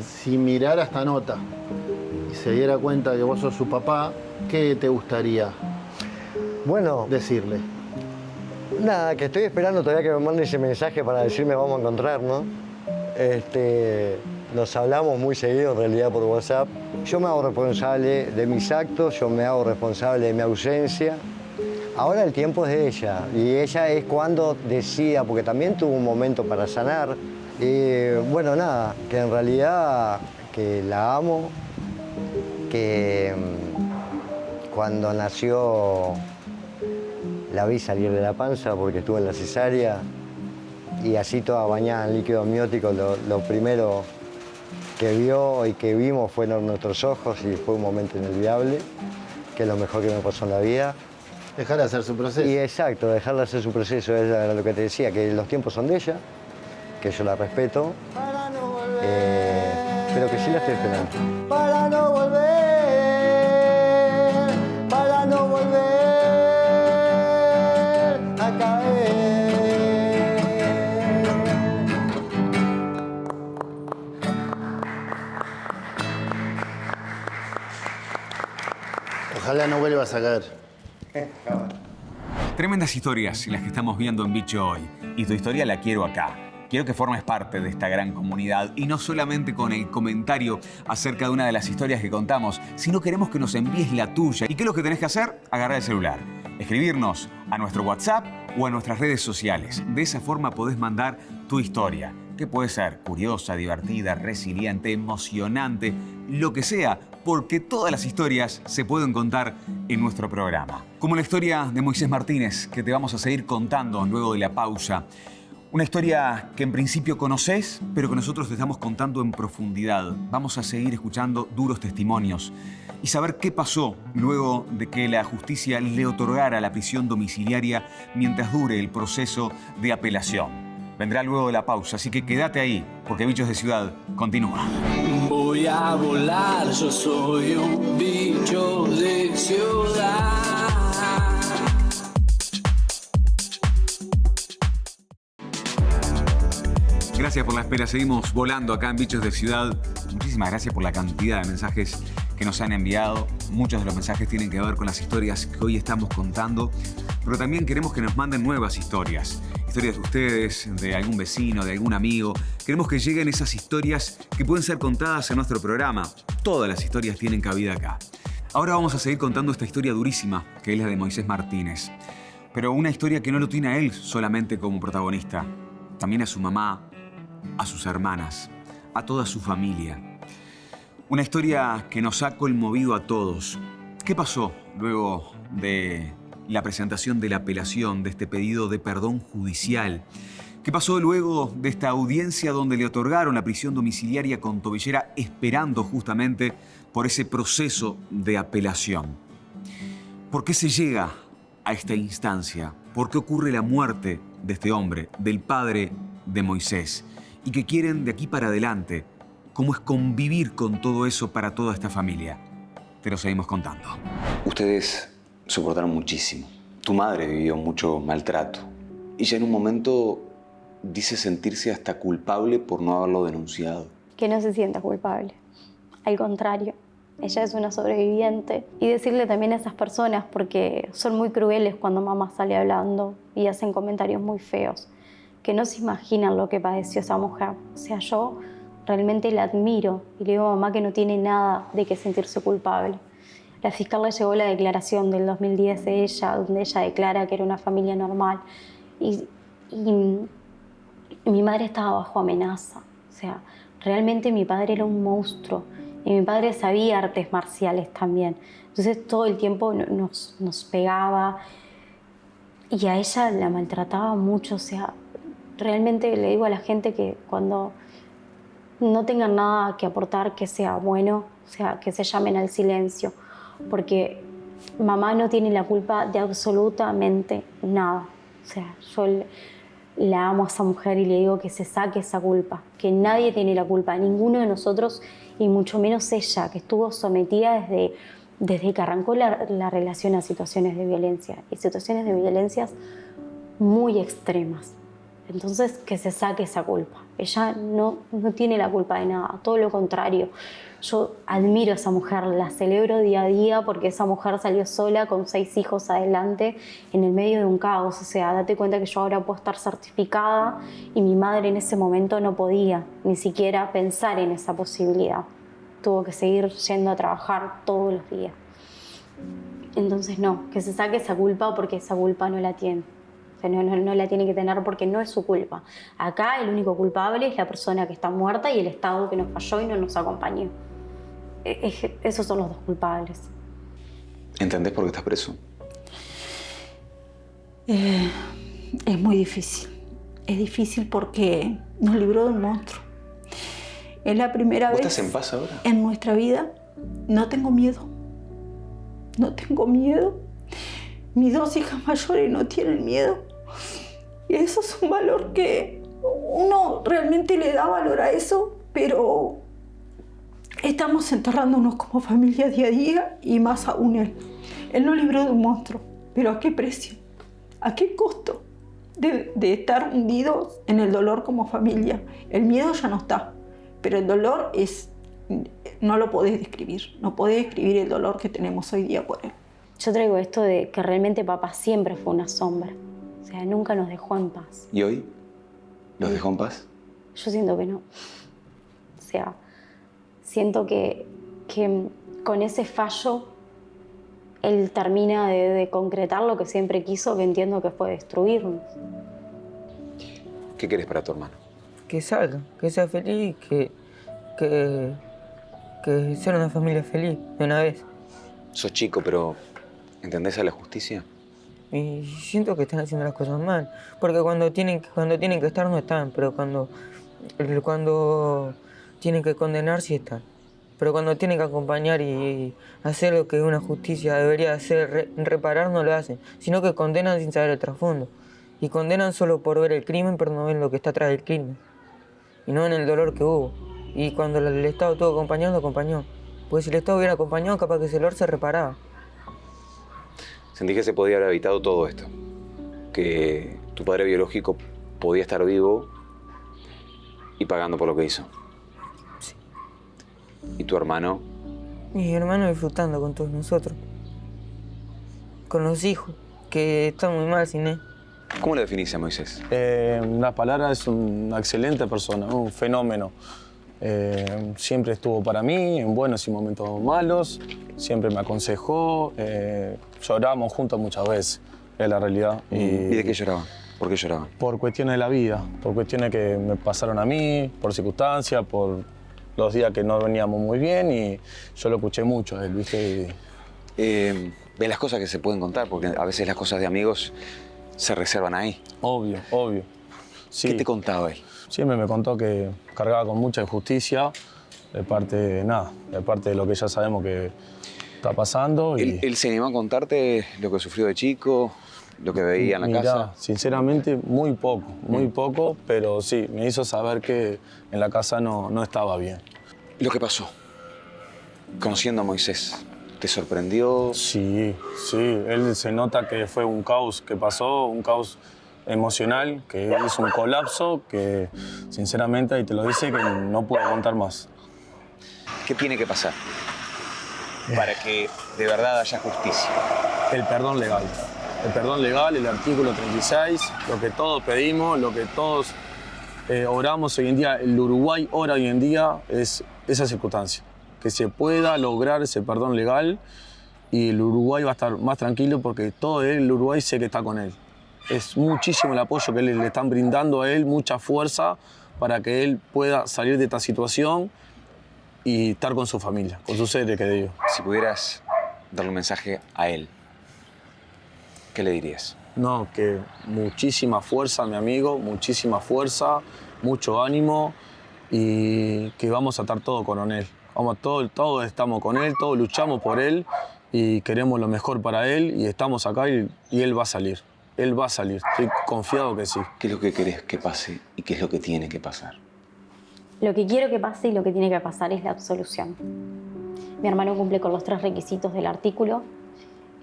Si mirara esta nota y se diera cuenta que vos sos su papá, ¿qué te gustaría decirle? Nada, que estoy esperando todavía que me mande ese mensaje para decirme vamos a encontrarnos. Nos hablamos muy seguido en realidad por WhatsApp. Yo me hago responsable de mis actos, yo me hago responsable de mi ausencia. Ahora el tiempo es de ella y ella es cuando decida, porque también tuvo un momento para sanar. Bueno, nada, que en realidad que la amo, que cuando nació la vi salir de la panza porque estuve en la cesárea y así toda bañada en líquido amniótico, lo primero que vio y que vimos fueron nuestros ojos y fue un momento inolvidable, que es lo mejor que me pasó en la vida. Dejarla hacer su proceso. Y exacto, dejarla hacer su proceso, es lo que te decía, que los tiempos son de ella, que yo la respeto, pero que sí la estoy esperando. Para no volver a caer. Ojalá no vuelvas a caer. Tremendas historias las que estamos viendo en Bicho hoy. Y tu historia la quiero acá. Quiero que formes parte de esta gran comunidad y no solamente con el comentario acerca de una de las historias que contamos, sino queremos que nos envíes la tuya. ¿Y qué es lo que tenés que hacer? Agarrar el celular, escribirnos a nuestro WhatsApp o a nuestras redes sociales. De esa forma podés mandar tu historia, que puede ser curiosa, divertida, resiliente, emocionante, lo que sea, porque todas las historias se pueden contar en nuestro programa. Como la historia de Moisés Martínez, que te vamos a seguir contando luego de la pausa. Una historia que en principio conoces, pero que nosotros te estamos contando en profundidad. Vamos a seguir escuchando duros testimonios y saber qué pasó luego de que la justicia le otorgara la prisión domiciliaria mientras dure el proceso de apelación. Vendrá luego de la pausa, así que quédate ahí, porque Bichos de Ciudad continúa. Voy a volar, yo soy un bicho de ciudad. Gracias por la espera, seguimos volando acá en Bichos de Ciudad. Muchísimas gracias por la cantidad de mensajes que nos han enviado. Muchos de los mensajes tienen que ver con las historias que hoy estamos contando, pero también queremos que nos manden nuevas historias. Historias de ustedes, de algún vecino, de algún amigo. Queremos que lleguen esas historias que pueden ser contadas en nuestro programa. Todas las historias tienen cabida acá. Ahora vamos a seguir contando esta historia durísima, que es la de Moisés Martínez. Pero una historia que no lo tiene a él solamente como protagonista. También a su mamá, a sus hermanas, a toda su familia. Una historia que nos ha conmovido a todos. ¿Qué pasó luego de la presentación de la apelación, de este pedido de perdón judicial? ¿Qué pasó luego de esta audiencia donde le otorgaron la prisión domiciliaria con tobillera esperando justamente por ese proceso de apelación? ¿Por qué se llega a esta instancia? ¿Por qué ocurre la muerte de este hombre, del padre de Moisés? ¿Y qué quieren de aquí para adelante? ¿Cómo es convivir con todo eso para toda esta familia? Te lo seguimos contando. Ustedes soportaron muchísimo. Tu madre vivió mucho maltrato. Y ya en un momento dice sentirse hasta culpable por no haberlo denunciado. Que no se sienta culpable. Al contrario, ella es una sobreviviente. Y decirle también a esas personas, porque son muy crueles cuando mamá sale hablando y hacen comentarios muy feos, que no se imaginan lo que padeció esa mujer. O sea, yo realmente la admiro y le digo a mamá que no tiene nada de qué sentirse culpable. La fiscal le llegó la declaración del 2010 de ella, donde ella declara que era una familia normal. Y mi madre estaba bajo amenaza. O sea, realmente mi padre era un monstruo. Y mi padre sabía artes marciales también. Entonces todo el tiempo nos pegaba. Y a ella la maltrataba mucho. O sea, realmente le digo a la gente que cuando no tengan nada que aportar que sea bueno, o sea, que se llamen al silencio. Porque mamá no tiene la culpa de absolutamente nada. O sea, yo la amo a esa mujer y le digo que se saque esa culpa, que nadie tiene la culpa, ninguno de nosotros y mucho menos ella, que estuvo sometida desde que arrancó la relación a situaciones de violencia y situaciones de violencias muy extremas. Entonces, que se saque esa culpa. Ella no tiene la culpa de nada, todo lo contrario. Yo admiro a esa mujer, la celebro día a día porque esa mujer salió sola con 6 hijos adelante en el medio de un caos. O sea, date cuenta que yo ahora puedo estar certificada y mi madre en ese momento no podía ni siquiera pensar en esa posibilidad. Tuvo que seguir yendo a trabajar todos los días. Entonces no, que se saque esa culpa porque esa culpa no la tiene. O sea, no la tiene que tener porque no es su culpa. Acá el único culpable es la persona que está muerta y el Estado que nos falló y no nos acompañó. Esos son los dos culpables. ¿Entendés por qué estás preso? Es muy difícil. Es difícil porque nos libró de un monstruo. Es la primera vez. ¿Estás en paz ahora? En nuestra vida no tengo miedo. No tengo miedo. Mis 2 hijas mayores no tienen miedo. Y eso es un valor que uno realmente le da valor a eso, pero estamos enterrándonos como familia día a día y más aún él. Él nos libró de un monstruo, pero ¿a qué precio? ¿A qué costo de estar hundidos en el dolor como familia? El miedo ya no está, pero el dolor no lo podés describir. No podés describir el dolor que tenemos hoy día por él. Yo traigo esto de que realmente papá siempre fue una sombra. O sea, nunca nos dejó en paz. ¿Y hoy? ¿Los dejó en paz? Yo siento que no. O sea, siento que con ese fallo él termina de concretar lo que siempre quiso, que entiendo que fue destruirnos. ¿Qué querés para tu hermano? Que salga, que sea feliz, que sea una familia feliz de una vez. Sos chico, pero ¿entendés a la justicia? Y siento que están haciendo las cosas mal, porque cuando tienen que estar no están, pero cuando tienen que condenar sí están. Pero cuando tienen que acompañar y hacer lo que una justicia debería hacer, reparar, no lo hacen, sino que condenan sin saber el trasfondo. Y condenan solo por ver el crimen, pero no ven lo que está atrás del crimen. Y no ven el dolor que hubo. Y cuando el Estado estuvo acompañando, acompañó. Porque si el Estado hubiera acompañado, capaz que ese dolor se reparaba. Sentí que se podía haber evitado todo esto. Que tu padre biológico podía estar vivo y pagando por lo que hizo. Sí. ¿Y tu hermano? Mi hermano disfrutando con todos nosotros. Con los hijos, que están muy mal sin él. ¿Cómo le definís a Moisés? La palabra es una excelente persona, un fenómeno. Siempre estuvo para mí, en buenos y momentos malos. Siempre me aconsejó. Lloramos juntos muchas veces, es la realidad. ¿Y de qué lloraban? ¿Por qué lloraban? Por cuestiones de la vida, por cuestiones que me pasaron a mí, por circunstancias, por los días que no veníamos muy bien, y yo lo escuché mucho a él, ¿viste? Ve las cosas que se pueden contar, porque a veces las cosas de amigos se reservan ahí. Obvio, obvio. Sí. ¿Qué te contaba él? Siempre me contó que cargaba con mucha injusticia de parte de lo que ya sabemos que está pasando. Y... ¿Él se animó a contarte lo que sufrió de chico, lo que veía en la casa? Sinceramente, muy poco, pero sí, me hizo saber que en la casa no estaba bien. Lo que pasó, conociendo a Moisés, ¿te sorprendió? Sí, él se nota que fue un caos que pasó, un caos emocional, que hizo un colapso, que sinceramente, ahí te lo dice, que no puede aguantar más. ¿Qué tiene que pasar para que de verdad haya justicia? El perdón legal. El perdón legal, el artículo 36, lo que todos pedimos, lo que todos oramos hoy en día, el Uruguay ora hoy en día, es esa circunstancia. Que se pueda lograr ese perdón legal y el Uruguay va a estar más tranquilo porque todo el Uruguay sé que está con él. Es muchísimo el apoyo que le están brindando a él, mucha fuerza para que él pueda salir de esta situación y estar con su familia, con sus seres queridos. Si pudieras darle un mensaje a él, ¿qué le dirías? No, que muchísima fuerza, mi amigo, muchísima fuerza, mucho ánimo y que vamos a estar todos con él. Todos estamos con él, todos luchamos por él y queremos lo mejor para él y estamos acá y él va a salir. Él va a salir, estoy confiado que sí. ¿Qué es lo que querés que pase y qué es lo que tiene que pasar? Lo que quiero que pase y lo que tiene que pasar es la absolución. Mi hermano cumple con los 3 requisitos del artículo.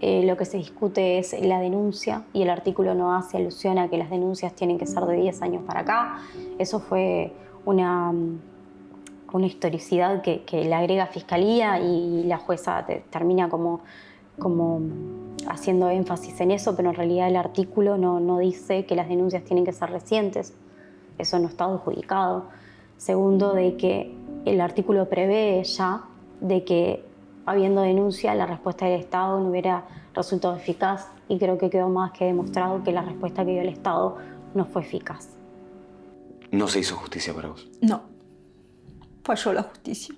Lo que se discute es la denuncia y el artículo no hace alusión a que las denuncias tienen que ser de 10 años para acá. Eso fue una historicidad que le agrega Fiscalía y la jueza termina como haciendo énfasis en eso, pero en realidad el artículo no dice que las denuncias tienen que ser recientes. Eso no está adjudicado. Segundo, de que el artículo prevé ya de que habiendo denuncia la respuesta del Estado no hubiera resultado eficaz y creo que quedó más que demostrado que la respuesta que dio el Estado no fue eficaz. ¿No se hizo justicia para vos? No, falló la justicia.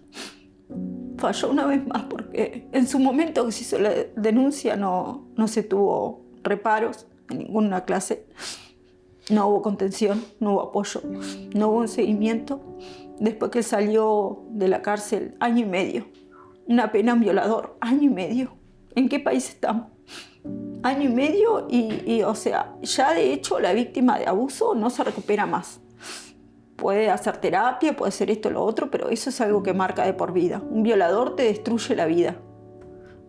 Falló una vez más porque en su momento que se hizo la denuncia no se tuvo reparos en ninguna clase. No hubo contención, no hubo apoyo, no hubo un seguimiento. Después que salió de la cárcel, 1 año y medio. Una pena a un violador, 1 año y medio. ¿En qué país estamos? 1 año y medio y o sea, ya de hecho la víctima de abuso no se recupera más. Puede hacer terapia, puede hacer esto o lo otro, pero eso es algo que marca de por vida. Un violador te destruye la vida.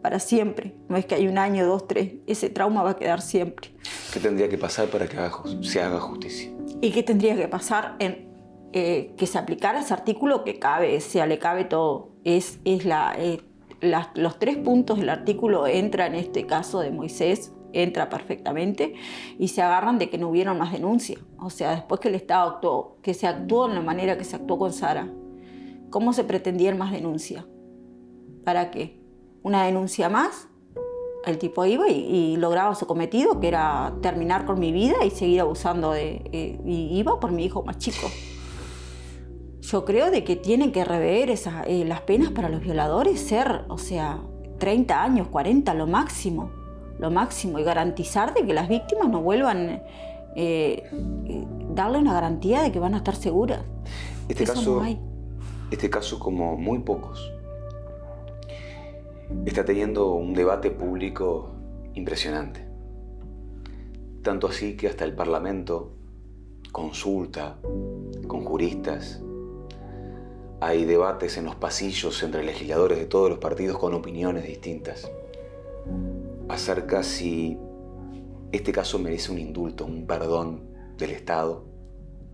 Para siempre. No es que hay 1 año, 2, 3. Ese trauma va a quedar siempre. ¿Qué tendría que pasar para que se haga justicia? ¿Y qué tendría que pasar en que se aplicara ese artículo que cabe, le cabe todo? Los 3 puntos del artículo entra en este caso de Moisés, entra perfectamente, y se agarran de que no hubieron más denuncia. O sea, después que el Estado actuó, que se actuó en la manera que se actuó con Sara, ¿cómo se pretendía más denuncia? ¿Para qué? Una denuncia más, el tipo iba y lograba su cometido, que era terminar con mi vida y seguir abusando y iba por mi hijo más chico. Yo creo de que tienen que rever las penas para los violadores, ser, o sea, 30 años, 40, lo máximo, y garantizar de que las víctimas no vuelvan, darle una garantía de que van a estar seguras. Este caso, como muy pocos, está teniendo un debate público impresionante. Tanto así que hasta el Parlamento consulta con juristas. Hay debates en los pasillos entre legisladores de todos los partidos con opiniones distintas acerca si este caso merece un indulto, un perdón del Estado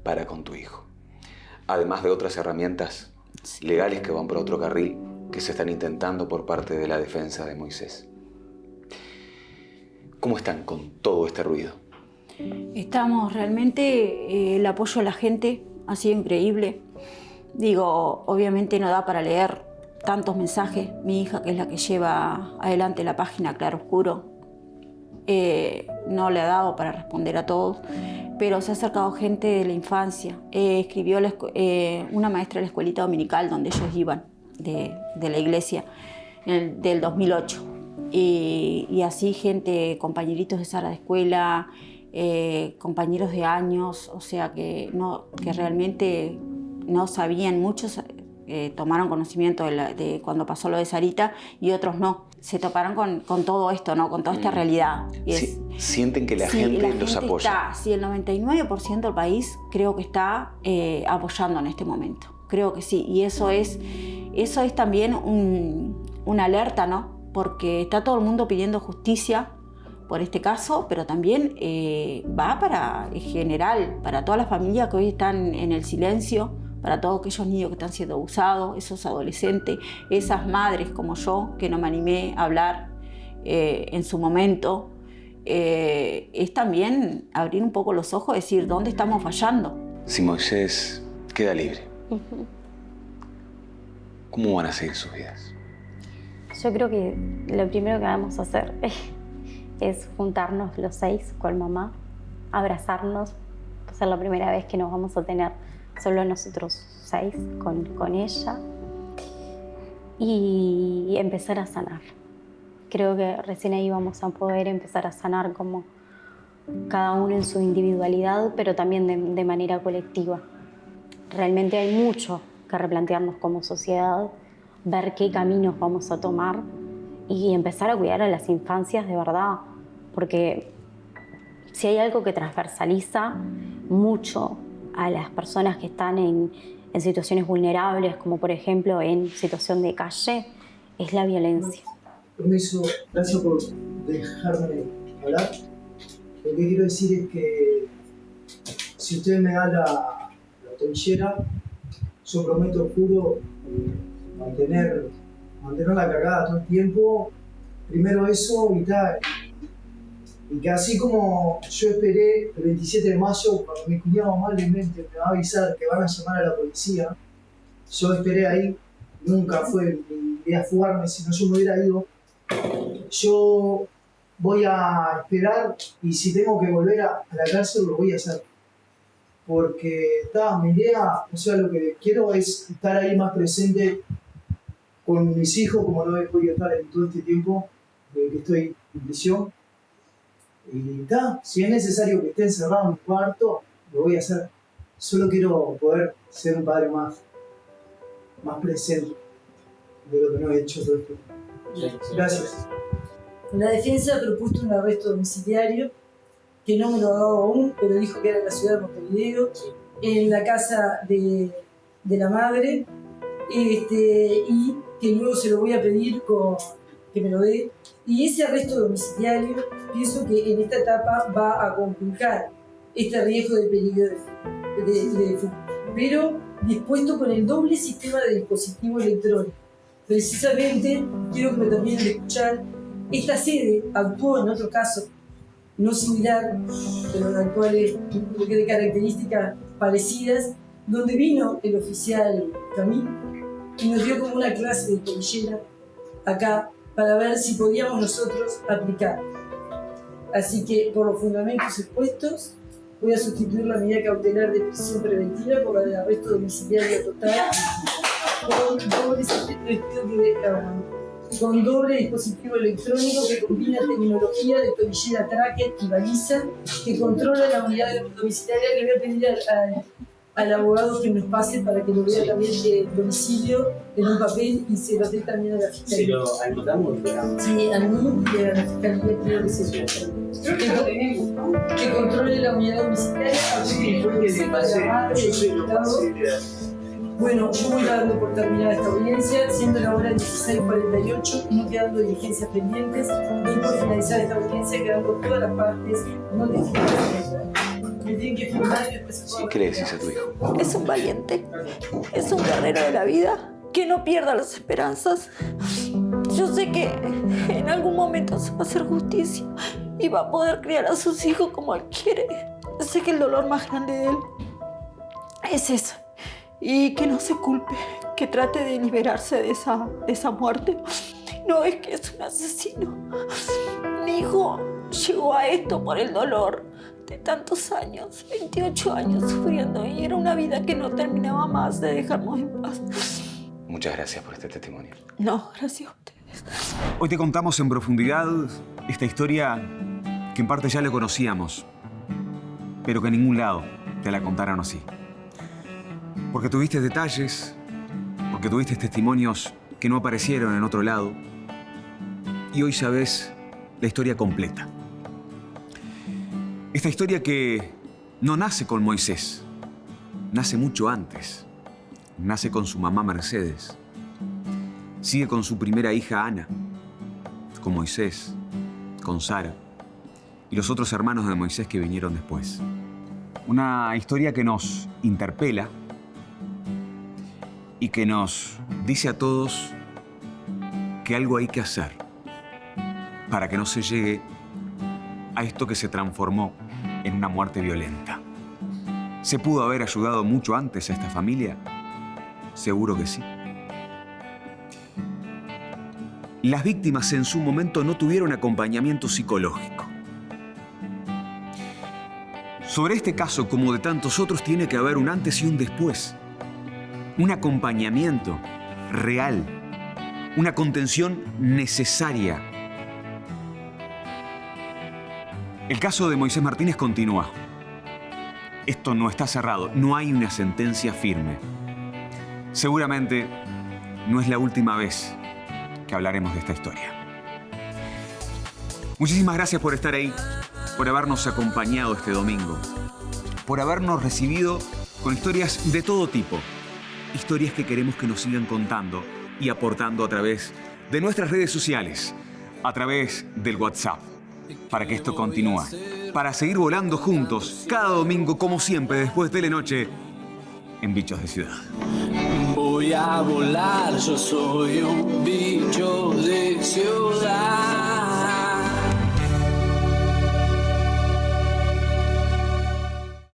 para con tu hijo. Además de otras herramientas legales que van por otro carril que se están intentando por parte de la defensa de Moisés. ¿Cómo están con todo este ruido? Estamos realmente, el apoyo a la gente ha sido increíble. Digo, obviamente no da para leer tantos mensajes. Mi hija, que es la que lleva adelante la página Claro Oscuro, no le ha dado para responder a todos, pero se ha acercado gente de la infancia. Escribió una maestra de la escuelita dominical donde ellos iban, de la iglesia, del 2008. Y así gente, compañeritos de sala de escuela, compañeros de años, o sea que realmente no sabían, muchos tomaron conocimiento de cuando pasó lo de Sarita y otros no. Se toparon con todo esto, ¿no? Con toda esta realidad. Y sienten que la gente los apoya. Sí, el 99% del país creo que está apoyando en este momento. Creo que sí. Y eso es también una alerta, ¿no? Porque está todo el mundo pidiendo justicia por este caso, pero también va para, en general, para todas las familias que hoy están en el silencio, para todos aquellos niños que están siendo abusados, esos adolescentes, esas madres como yo, que no me animé a hablar en su momento. Es también abrir un poco los ojos y decir dónde estamos fallando. Si Moisés queda libre, ¿cómo van a seguir sus vidas? Yo creo que lo primero que vamos a hacer es juntarnos los 6 con mamá, abrazarnos. Va a ser la primera vez que nos vamos a tener solo nosotros 6 con ella y empezar a sanar. Creo que recién ahí vamos a poder empezar a sanar como cada uno en su individualidad, pero también de manera colectiva. Realmente hay mucho que replantearnos como sociedad, ver qué caminos vamos a tomar y empezar a cuidar a las infancias de verdad, porque si hay algo que transversaliza mucho a las personas que están en situaciones vulnerables, como por ejemplo en situación de calle, es la violencia. Permiso, gracias por dejarme hablar. Lo que quiero decir es que si usted me da la tobillera, yo prometo, juro, mantenerla cargada todo el tiempo. Primero eso y tal. Y que así como yo esperé el 27 de mayo, cuando mi cuñado amablemente me va a avisar que van a llamar a la policía, yo esperé ahí, nunca fue mi idea fugarme, si no yo me hubiera ido. Yo voy a esperar y si tengo que volver a la cárcel lo voy a hacer. Porque mi idea, o sea, lo que quiero es estar ahí más presente con mis hijos, como no he podido estar en todo este tiempo que estoy en prisión. Y si es necesario que esté encerrado en un cuarto, lo voy a hacer. Solo quiero poder ser un padre más presente de lo que no he hecho todo esto. Gracias. La defensa ha propuesto un arresto domiciliario, que no me lo ha dado aún, pero dijo que era en la ciudad de Montevideo, en la casa de la madre, y que luego se lo voy a pedir que me lo dé. Y ese arresto domiciliario pienso que en esta etapa va a complicar este riesgo de peligro de fuga, pero dispuesto con el doble sistema de dispositivo electrónico. Precisamente, quiero que me terminen de escuchar, esta sede actuó en otro caso, no similar, pero en el cual de características parecidas, donde vino el oficial Camil y nos dio como una clase de tobillera acá para ver si podíamos nosotros aplicar. Así que, por los fundamentos expuestos, voy a sustituir la medida cautelar de prisión preventiva por la de arresto domiciliario total con doble dispositivo electrónico que combina tecnología de tobillera tracker y baliza que controla la unidad domiciliaria. Le voy a pedir al abogado que nos pase para que lo vea también de domicilio en un papel y se lo dé también a la fiscalía. ¿Se lo anotamos? Sí, a mí y a la fiscalía creo que se que controle la unidad domiciliaria. Sí, fue que le pasé. Yo se lo pasé. Bueno, yo voy dando por terminada esta audiencia, siendo la hora 16:48 y no quedando diligencias pendientes, doy por finalizar esta audiencia quedando todas las partes notificadas. Me tienen que firmar y después... ¿Qué le decís a tu hijo? Es un valiente, es un guerrero de la vida, que no pierda las esperanzas. Yo sé que en algún momento se va a hacer justicia y va a poder criar a sus hijos como él quiere. Sé que el dolor más grande de él es eso. y que no se culpe, que trate de liberarse de esa muerte. No es que es un asesino. Mi hijo llegó a esto por el dolor de tantos años, 28 años sufriendo, y era una vida que no terminaba más de dejarnos en paz. Muchas gracias por este testimonio. No, gracias a ustedes. Hoy te contamos en profundidad esta historia que en parte ya la conocíamos, pero que en ningún lado te la contaron así. Porque tuviste detalles, porque tuviste testimonios que no aparecieron en otro lado, y hoy sabes la historia completa. Esta historia que no nace con Moisés, nace mucho antes. Nace con su mamá Mercedes, sigue con su primera hija Ana, con Moisés, con Sara y los otros hermanos de Moisés que vinieron después. Una historia que nos interpela y que nos dice a todos que algo hay que hacer para que no se llegue a esto que se transformó en una muerte violenta. ¿Se pudo haber ayudado mucho antes a esta familia? Seguro que sí. Las víctimas en su momento no tuvieron acompañamiento psicológico. Sobre este caso, como de tantos otros, tiene que haber un antes y un después. Un acompañamiento real. Una contención necesaria. El caso de Moisés Martínez continúa. Esto no está cerrado, no hay una sentencia firme. Seguramente no es la última vez que hablaremos de esta historia. Muchísimas gracias por estar ahí, por habernos acompañado este domingo, por habernos recibido con historias de todo tipo, historias que queremos que nos sigan contando y aportando a través de nuestras redes sociales, a través del WhatsApp, para que esto continúe, para seguir volando juntos cada domingo, como siempre, después de la noche, en Bichos de Ciudad. Voy a volar, yo soy un bicho de ciudad.